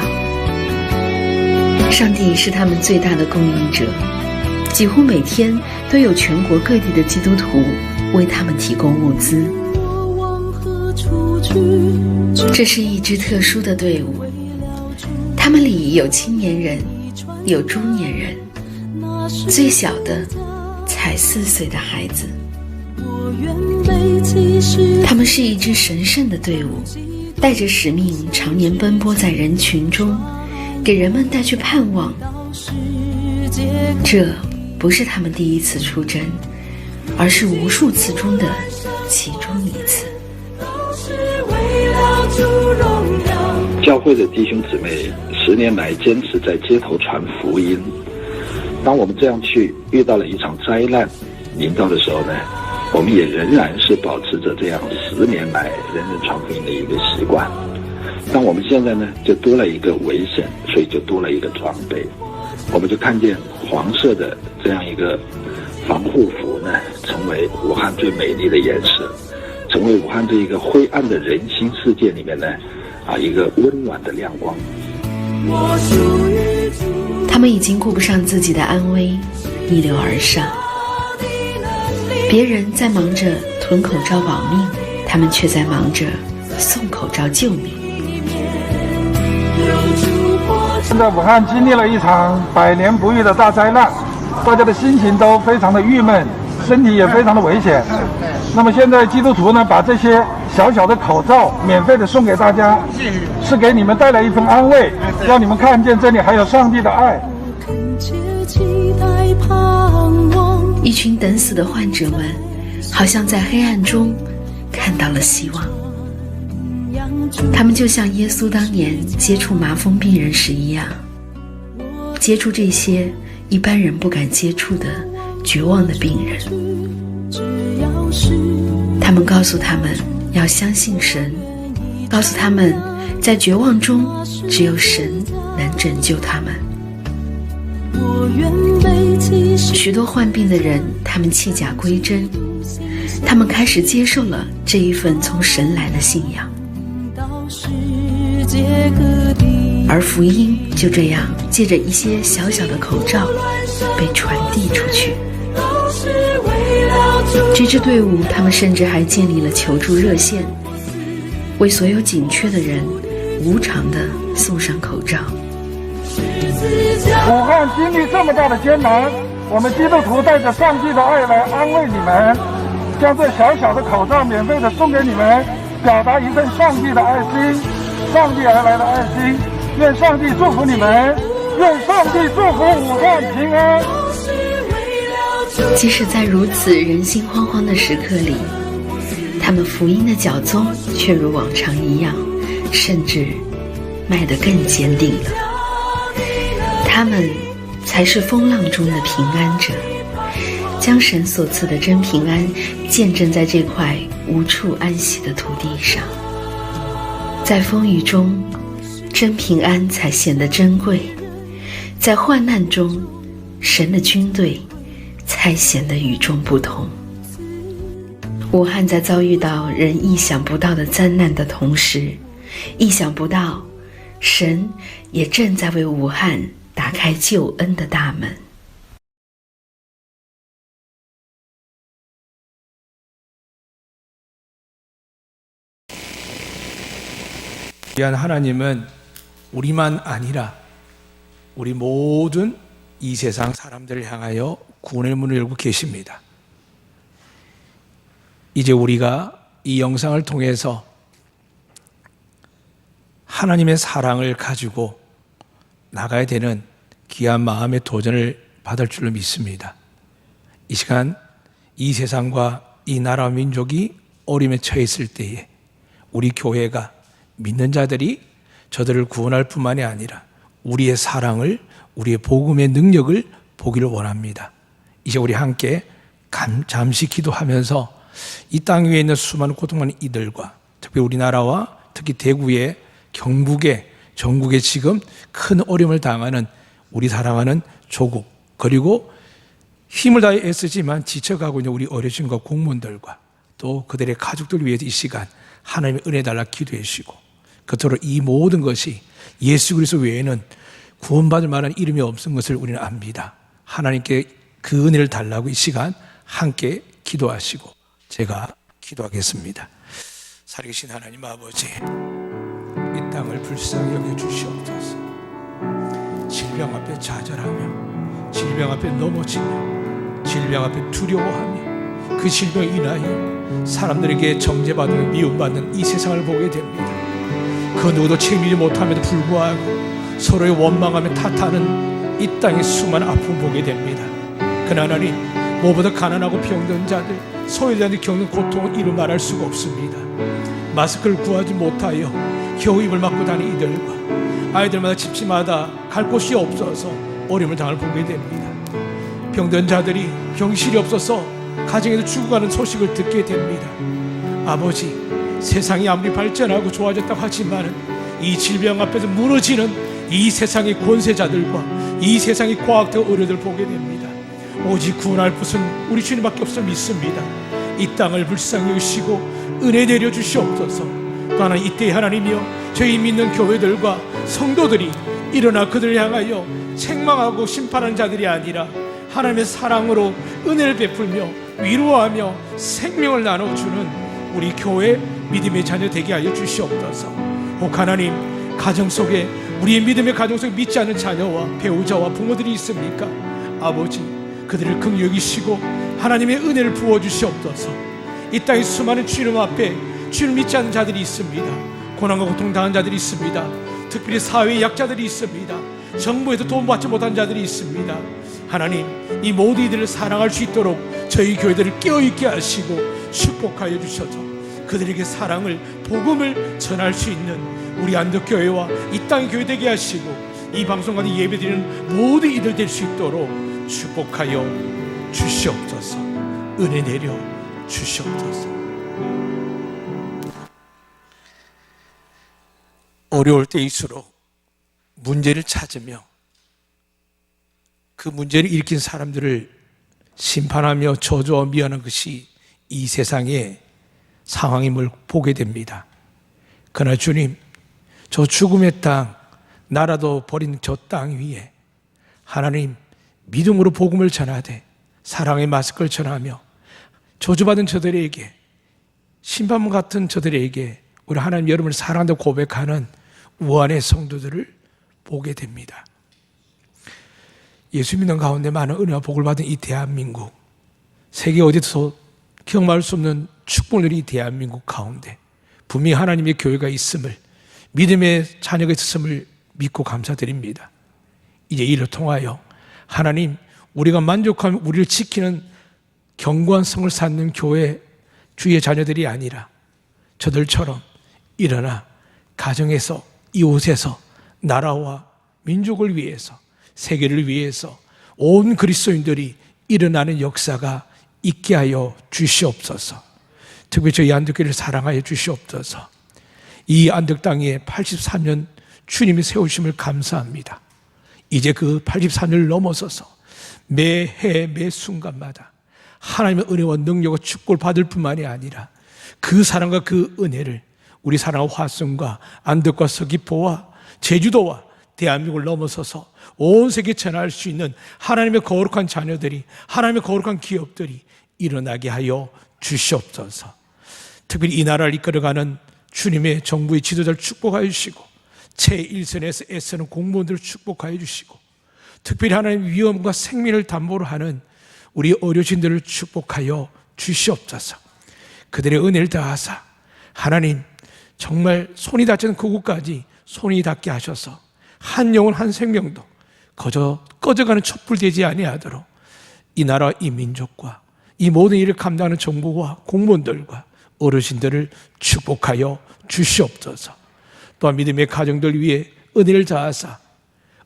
上帝是他们最大的供应者，几乎每天都有全国各地的基督徒为他们提供物资。这是一支特殊的队伍，他们里有青年人，有中年人，最小的才4岁的孩子。他们是一支神圣的队伍，带着使命，常年奔波在人群中，给人们带去盼望。这不是他们第一次出征，而是无数次中的其中一次。教会的弟兄姊妹10年来坚持在街头传福音。当我们这样去遇到了一场灾难临到的时候呢，我们也仍然是保持着这样10年来人人传福音的一个习惯。但我们现在呢，就多了一个危险，所以就多了一个装备。我们就看见黄色的这样一个防护服呢，成为武汉最美丽的颜色，成为武汉这一个灰暗的人心世界里面呢，一个温暖的亮光。他们已经顾不上自己的安危，逆流而上。别人在忙着囤口罩保命，他们却在忙着送口罩救命。现在武汉经历了一场100年不遇的大灾难，大家的心情都非常的郁闷，身体也非常的危险。那么现在基督徒呢，把这些小小的口罩免费的送给大家，是给你们带来一份安慰，让你们看见这里还有上帝的爱。一群等死的患者们，好像在黑暗中看到了希望。他们就像耶稣当年接触麻风病人时一样，接触这些一般人不敢接触的绝望的病人。他们告诉他们要相信神，告诉他们在绝望中只有神能拯救他们。许多患病的人，他们弃甲归真，他们开始接受了这一份从神来的信仰，而福音就这样借着一些小小的口罩被传递出去。这支队伍，他们甚至还建立了求助热线，为所有紧缺的人无偿地送上口罩。武汉经历这么大的艰难，我们基督徒带着上帝的爱来安慰你们，将这小小的口罩免费的送给你们，表达一份上帝的爱心，上帝而来的爱心。愿上帝祝福你们，愿上帝祝福武汉平安。即使在如此人心惶惶的时刻里，他们福音的脚踪却如往常一样，甚至迈得更坚定了。他们才是风浪中的平安者，将神所赐的真平安见证在这块无处安息的土地上。在风雨中，真平安才显得珍贵；在患难中，神的军队才显得与众不同。武汉在遭遇到人意想不到的灾难的同时，意想不到神也正在为武汉打开救恩的大门。귀한 하나님은 우리만 아니라 우리 모든 이 세상 사람들을 향하여 구원의 문을 열고 계십니다. 이제 우리가 이 영상을 통해서 하나님의 사랑을 가지고 나가야 되는 귀한 마음의 도전을 받을 줄로 믿습니다. 이 시간 이 세상과 이 나라와 민족이 어려움에 처해 있을 때에 우리 교회가 믿는 자들이 저들을 구원할 뿐만이 아니라 우리의 사랑을, 우리의 복음의 능력을 보기를 원합니다. 이제 우리 함께 잠시 기도하면서 이 땅 위에 있는 수많은 고통하는 이들과 특히 우리나라와 특히 대구의 경북의 전국에 지금 큰 어려움을 당하는 우리 사랑하는 조국, 그리고 힘을 다해 애쓰지만 지쳐가고 있는 우리 어르신과 공무원들과 또 그들의 가족들을 위해서 이 시간 하나님의 은혜 달라 기도해 주시고, 그토록 이 모든 것이 예수 그리스도 외에는 구원받을 만한 이름이 없는 것을 우리는 압니다. 하나님께 그 은혜를 달라고 이 시간 함께 기도하시고 제가 기도하겠습니다. 살아계신 하나님 아버지, 이 땅을 불쌍히 여겨 주시옵소서. 질병 앞에 좌절하며, 질병 앞에 넘어지며, 질병 앞에 두려워하며, 그 질병 인하여 사람들에게 정죄받는, 미움받는 이 세상을 보게 됩니다. 그 누구도 책임지지 못함에도 불구하고 서로의 원망하며 탓하는 이 땅의 수많은 아픔을 보게 됩니다. 그러나 하나님, 무엇보다 가난하고 병든 자들, 소외자들이 겪는 고통은 이루 말할 수가 없습니다. 마스크를 구하지 못하여 겨우 입을 막고 다니는 이들과 아이들마다 집집마다 갈 곳이 없어서 어려움을 당할 보게 됩니다. 병든 자들이 병실이 없어서 가정에서 죽어가는 소식을 듣게 됩니다. 아버지, 세상이 아무리 발전하고 좋아졌다고 하지만 이 질병 앞에서 무너지는 이 세상의 권세자들과 이 세상의 과학적 의료들 보게 됩니다. 오직 구원할 것은 우리 주님밖에 없어 믿습니다. 이 땅을 불쌍히 여기시고 은혜 내려 주시옵소서. 또 하나 이때 하나님이여, 저희 믿는 교회들과 성도들이 일어나 그들을 향하여 책망하고 심판하는 자들이 아니라 하나님의 사랑으로 은혜를 베풀며 위로하며 생명을 나눠주는 우리 교회 믿음의 자녀 되게 하여 주시옵소서. 혹 하나님, 가정 속에 우리의 믿음의 가정 속에 믿지 않는 자녀와 배우자와 부모들이 있습니까? 아버지, 그들을 긍휼히 여기시고 하나님의 은혜를 부어주시옵소서. 이 땅의 수많은 주님 앞에 주를 믿지 않는 자들이 있습니다. 고난과 고통 당한 자들이 있습니다. 특별히 사회의 약자들이 있습니다. 정부에서 도움받지 못한 자들이 있습니다. 하나님, 이 모든 이들을 사랑할 수 있도록 저희 교회들을 깨어있게 하시고 축복하여 주셔서 그들에게 사랑을, 복음을 전할 수 있는 우리 안덕교회와 이 땅의 교회 되게 하시고 이 방송관에 예배드리는 모든 이들 될 수 있도록 축복하여 주시옵소서. 은혜 내려 주시옵소서. 어려울 때일수록 문제를 찾으며 그 문제를 일으킨 사람들을 심판하며 저주와 미워하는 것이 이 세상의 상황임을 보게 됩니다. 그러나 주님, 저 죽음의 땅, 나라도 버린 저 땅 위에 하나님 믿음으로 복음을 전하되 사랑의 마스크를 전하며 저주받은 저들에게, 심판 같은 저들에게 우리 하나님 여러분을 사랑한다고 고백하는 우한의 성도들을 보게 됩니다. 예수 믿는 가운데 많은 은혜와 복을 받은 이 대한민국, 세계 어디서 경험할 수 없는 축복을 누린 이 대한민국 가운데 분명히 하나님의 교회가 있음을, 믿음의 자녀가 있음을 믿고 감사드립니다. 이제 이를 통하여 하나님, 우리가 만족하며 우리를 지키는 견고한 성을 쌓는 교회 주의 자녀들이 아니라 저들처럼 일어나 가정에서, 이웃에서, 나라와 민족을 위해서, 세계를 위해서 온 그리스도인들이 일어나는 역사가 있게 하여 주시옵소서. 특별히 저희 안덕교회를 사랑하여 주시옵소서. 이 안덕 땅에 83년 주님이 세우심을 감사합니다. 이제 그 83년을 넘어서서 매해 매 순간마다 하나님의 은혜와 능력과 축복을 받을 뿐만이 아니라 그 사랑과 그 은혜를 우리 사랑하는 화성과 안덕과 서귀포와 제주도와 대한민국을 넘어서서 온 세계에 전할 수 있는 하나님의 거룩한 자녀들이, 하나님의 거룩한 기업들이 일어나게 하여 주시옵소서. 특별히 이 나라를 이끌어가는 주님의 정부의 지도자를 축복하여 주시고, 제1선에서 애쓰는 공무원들을 축복하여 주시고, 특별히 하나님의 위엄과 생명을 담보로 하는 우리 어르신들을 축복하여 주시옵소서. 그들의 은혜를 다하사 하나님 정말 손이 닿지 않는 그곳까지 손이 닿게 하셔서 한 영혼 한 생명도 거저 꺼져가는 촛불되지 아니하도록 이 나라 이 민족과 이 모든 일을 감당하는 정부와 공무원들과 어르신들을 축복하여 주시옵소서. 또한 믿음의 가정들 위해 은혜를 다하사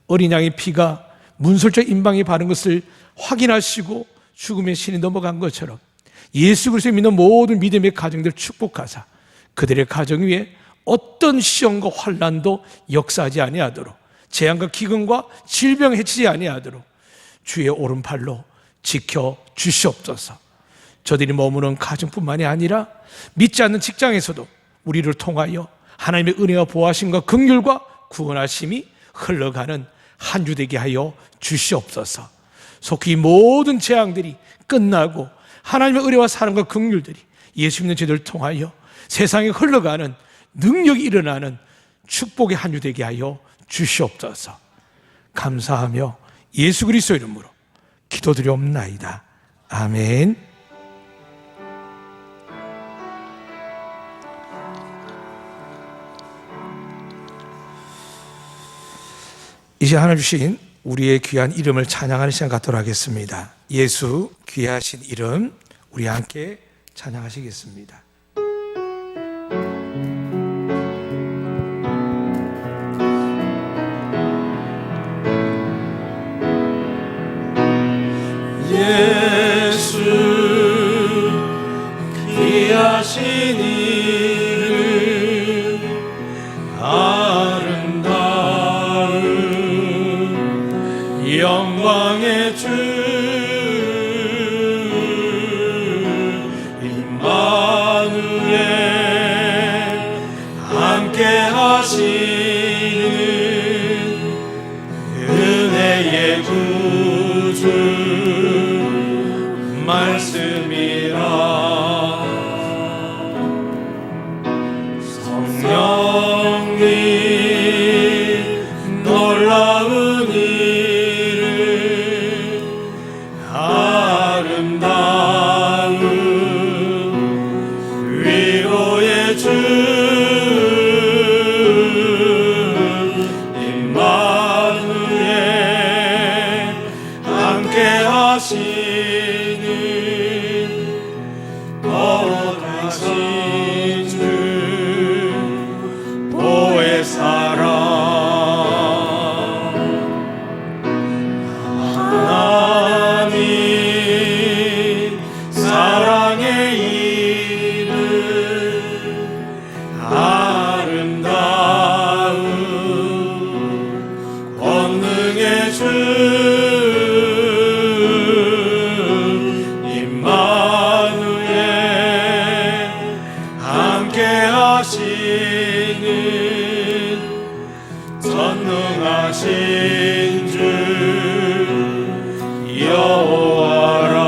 어린 양의 피가 문설적 임방에 바른 것을 확인하시고 죽음의 신이 넘어간 것처럼 예수 그리스도를 믿는 모든 믿음의 가정들 축복하사 그들의 가정 위에 어떤 시험과 환난도 역사하지 아니하도록, 재앙과 기근과 질병 해치지 아니하도록 주의 오른팔로 지켜 주시옵소서. 저들이 머무는 가정뿐만이 아니라 믿지 않는 직장에서도 우리를 통하여 하나님의 은혜와 보호하심과 긍휼과 구원하심이 흘러가는 한 주 되게 하여 주시옵소서. 속히 모든 재앙들이 끝나고 하나님의 은혜와 사랑과 긍휼들이 예수 믿는 저들을 통하여 세상에 흘러가는 능력이 일어나는 축복의 한 주 되게 하여 주시옵소서. 감사하며 예수 그리스도 이름으로 기도드리옵나이다. 아멘. 이제 하나님 주신 우리의 귀한 이름을 찬양하는 시간 갖도록 하겠습니다. 예수 귀하신 이름 우리 함께 찬양하시겠습니다. 예수 귀하신 이름 아름다운 영광의 주 임마누엘 함께 하시는 은혜의 구주 말씀이라. 성령님 놀라운 이름 아름다운 위로의 주 임마누엘 함께 하시는 거룩하신 주 보혜사라. 하나님 사랑의 이름 아름다운 권능의 주 전능하신 주 여호와라.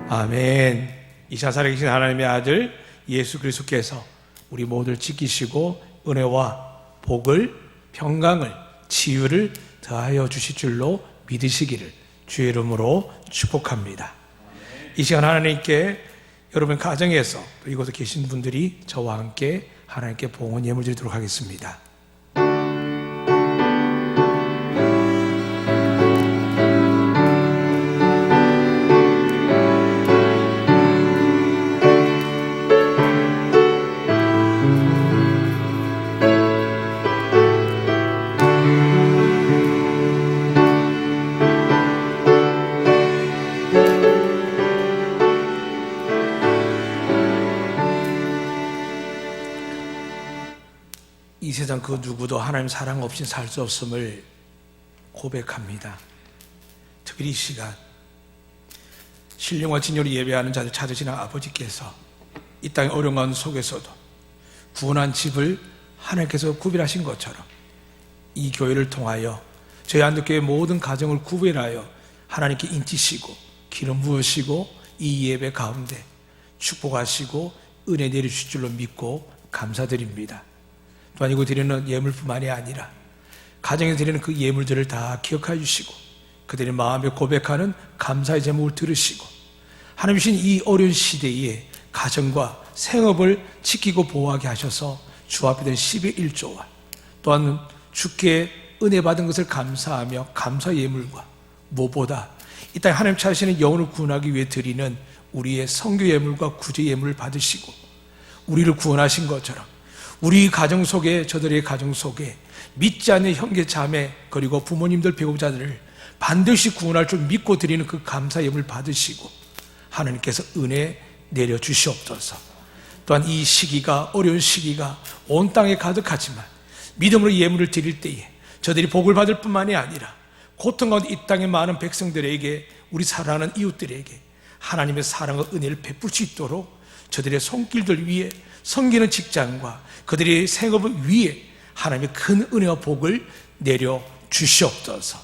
아멘. 이 자살에 계신 하나님의 아들 예수 그리스도께서 우리 모두를 지키시고 은혜와 복을, 평강을, 치유를 더하여 주실 줄로 믿으시기를 주의 이름으로 축복합니다. 이 시간 하나님께 여러분 가정에서 또 이곳에 계신 분들이 저와 함께 하나님께 봉헌 예물 드리도록 하겠습니다. 이 세상 그 누구도 하나님 사랑 없이 살 수 없음을 고백합니다. 특별히 이 시간 신령과 진열을 예배하는 자들 찾으시는 아버지께서 이 땅의 어려운 가운데 속에서도 구원한 집을 하나님께서 구별하신 것처럼 이 교회를 통하여 저희 한독교회 모든 가정을 구별하여 하나님께 인치시고 기름 부으시고 이 예배 가운데 축복하시고 은혜 내려주실 줄로 믿고 감사드립니다. 또한 이거 드리는 예물뿐만이 아니라 가정에 드리는 그 예물들을 다 기억해 주시고 그들의 마음에 고백하는 감사의 제목을 들으시고 하나님이신 이 어려운 시대에 가정과 생업을 지키고 보호하게 하셔서 주 앞에 된 10의 1조와 또한 주께 은혜 받은 것을 감사하며 감사 예물과 무엇보다 이 땅에 하나님 찾으시는 영혼을 구원하기 위해 드리는 우리의 선교 예물과 구제 예물을 받으시고 우리를 구원하신 것처럼 우리 가정 속에 저들의 가정 속에 믿지 않는 형제 자매 그리고 부모님들 배우자들을 반드시 구원할 줄 믿고 드리는 그 감사 예물 받으시고 하나님께서 은혜 내려주시옵소서. 또한 이 시기가 어려운 시기가 온 땅에 가득하지만 믿음으로 예물을 드릴 때에 저들이 복을 받을 뿐만이 아니라 고통 가운데 이 땅의 많은 백성들에게 우리 사랑하는 이웃들에게 하나님의 사랑과 은혜를 베풀 수 있도록 저들의 손길들 위에 섬기는 직장과 그들의 생업을 위해 하나님의 큰 은혜와 복을 내려 주시옵소서.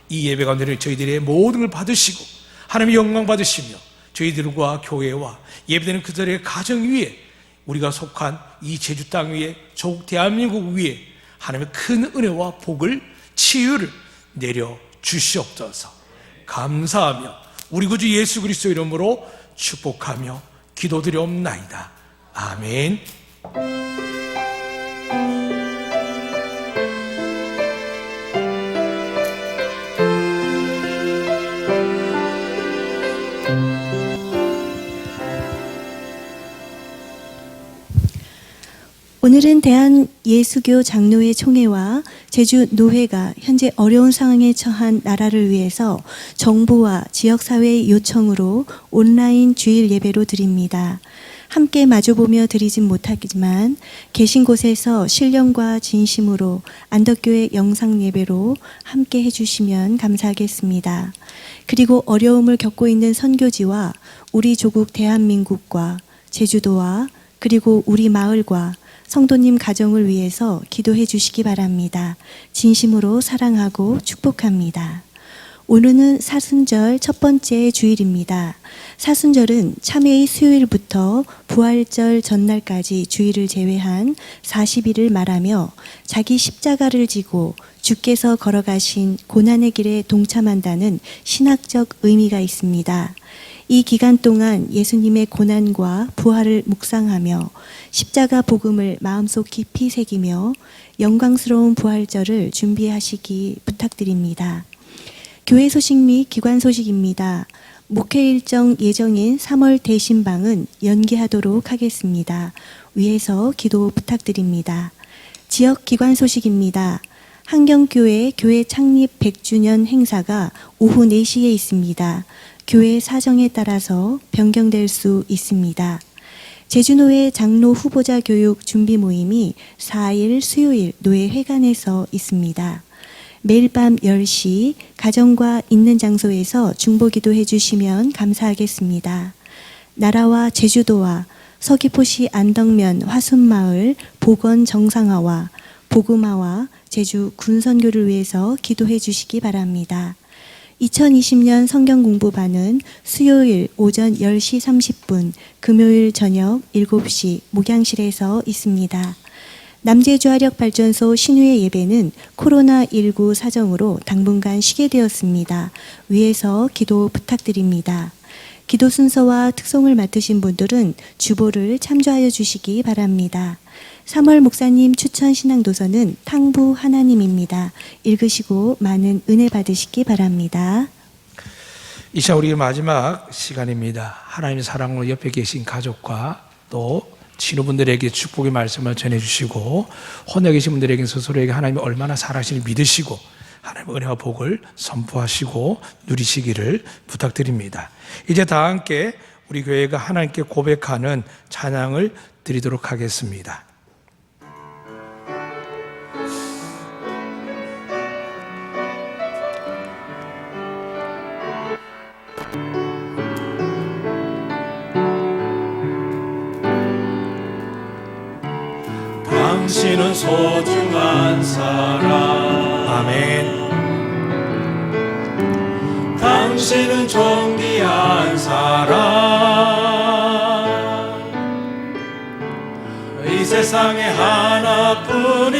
이 예배 가운데 저희들의 모든 걸 받으시고 하나님의 영광 받으시며 저희들과 교회와 예배드리는 그들의 가정 위에 우리가 속한 이 제주 땅 위에 조국 대한민국 위에 하나님의 큰 은혜와 복을 치유를 내려 주시옵소서. 감사하며 우리 구주 예수 그리스도 이름으로 축복하며 기도드리옵나이다. 아멘. 오늘은 대한예수교 장로회 총회와 제주 노회가 현재 어려운 상황에 처한 나라를 위해서 정부와 지역사회의 요청으로 온라인 주일 예배로 드립니다. 함께 마주보며 드리진 못하지만 계신 곳에서 신령과 진심으로 안덕교회 영상 예배로 함께 해주시면 감사하겠습니다. 그리고 어려움을 겪고 있는 선교지와 우리 조국 대한민국과 제주도와 그리고 우리 마을과 성도님 가정을 위해서 기도해 주시기 바랍니다. 진심으로 사랑하고 축복합니다. 오늘은 사순절 첫 번째 주일입니다. 사순절은 참회의 수요일부터 부활절 전날까지 주일을 제외한 40일을 말하며 자기 십자가를 지고 주께서 걸어가신 고난의 길에 동참한다는 신학적 의미가 있습니다. 이 기간 동안 예수님의 고난과 부활을 묵상하며 십자가 복음을 마음속 깊이 새기며 영광스러운 부활절을 준비하시기 부탁드립니다. 교회 소식 및 기관 소식입니다. 목회 일정 예정인 3월 대신방은 연기하도록 하겠습니다. 위에서 기도 부탁드립니다. 지역 기관 소식입니다. 한경교회 교회 창립 100주년 행사가 오후 4시에 있습니다. 교회 사정에 따라서 변경될 수 있습니다. 제주노회 장로 후보자 교육 준비 모임이 4일 수요일 노회회관에서 있습니다. 매일 밤 10시 가정과 있는 장소에서 중보기도 해주시면 감사하겠습니다. 나라와 제주도와 서귀포시 안덕면 화순마을 보건 정상화와 복음화와 제주 군선교를 위해서 기도해 주시기 바랍니다. 2020년 성경공부반은 수요일 오전 10시 30분, 금요일 저녁 7시 목양실에서 있습니다. 남제주화력발전소 신유의 예배는 코로나19 사정으로 당분간 쉬게 되었습니다. 위에서 기도 부탁드립니다. 기도 순서와 특송을 맡으신 분들은 주보를 참조하여 주시기 바랍니다. 3월 목사님 추천 신앙도서는 탕부 하나님입니다. 읽으시고 많은 은혜 받으시기 바랍니다. 이 시간 우리의 마지막 시간입니다. 하나님의 사랑으로 옆에 계신 가족과 또 친구분들에게 축복의 말씀을 전해주시고 혼자 계신 분들에게 스스로에게 하나님이 얼마나 사랑하시는지 믿으시고 하나님의 은혜와 복을 선포하시고 누리시기를 부탁드립니다. 이제 다 함께 우리 교회가 하나님께 고백하는 찬양을 드리도록 하겠습니다. 당신은 소중한 사람. 아멘. 당신은 존귀한 사람. 이 세상에 하나뿐인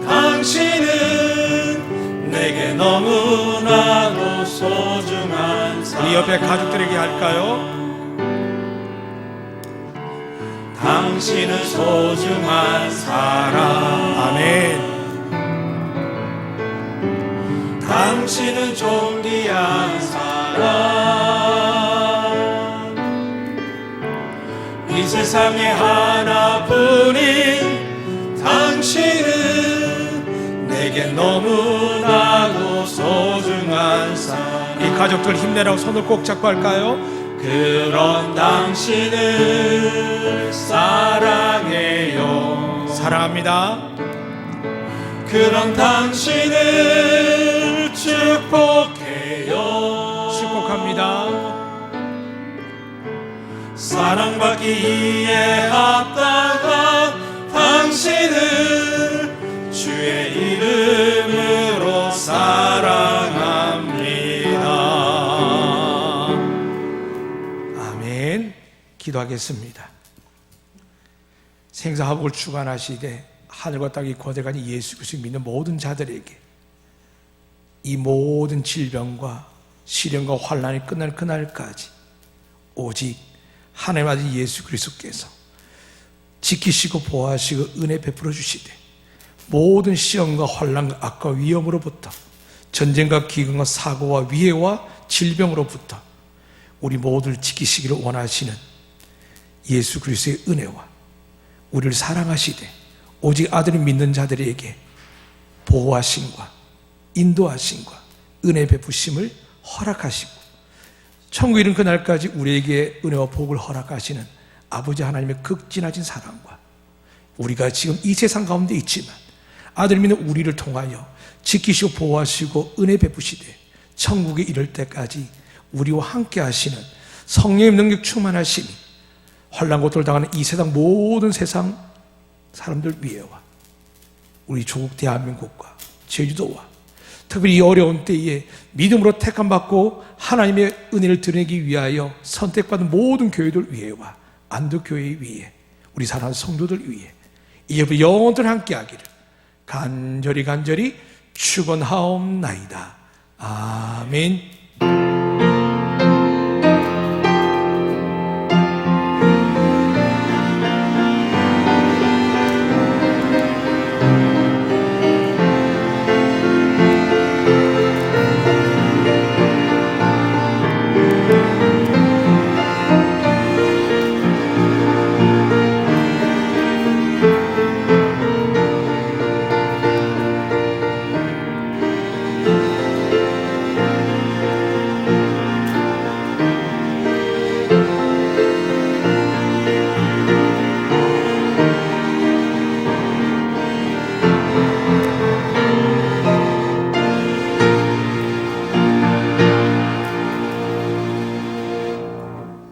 당신은 내게 너무나도 소중한 사람. 우리 옆에 가족들에게 할까요? 당신은 소중한 사람. 아멘. 당신은 존귀한 사람. 이 세상에 하나뿐인 당신은 내게 너무나도 소중한 사람. 이 가족들 힘내라고 손을 꼭 잡고 할까요? 그런 당신을 사랑해요. 사랑합니다. 그런 당신을 축복해요. 축복합니다. 사랑받기 위해 합당한 당신을 주의 이름으로 사랑합니다. 아멘. 기도하겠습니다. 생사화복을 주관하시되 하늘과 땅이 거대하니 예수 그리스도 믿는 모든 자들에게 이 모든 질병과 시련과 환난이 끝날 그날까지 오직 하나님 아들 예수 그리스도께서 지키시고 보호하시고 은혜 베풀어 주시되 모든 시험과 환난과 악과 위험으로부터 전쟁과 기근과 사고와 위해와 질병으로부터 우리 모두를 지키시기를 원하시는 예수 그리스도의 은혜와 우리를 사랑하시되 오직 아들을 믿는 자들에게 보호하심과 인도하심과 은혜 베푸심을 허락하시고 천국에 이른 그날까지 우리에게 은혜와 복을 허락하시는 아버지 하나님의 극진하신 사랑과 우리가 지금 이 세상 가운데 있지만 아들 믿는 우리를 통하여 지키시고 보호하시고 은혜 베푸시되 천국에 이를 때까지 우리와 함께 하시는 성령의 능력 충만하심이 환난 고통을 당하는 이 세상 모든 세상 사람들 위해와 우리 조국 대한민국과 제주도와 특별히 이 어려운 때에 믿음으로 택함받고 하나님의 은혜를 드러내기 위하여 선택받은 모든 교회들 위해와 안도교회 위에 우리 사랑하는 성도들 위해 이 예배 영원토록 함께하기를 간절히 축원하옵나이다. 아멘.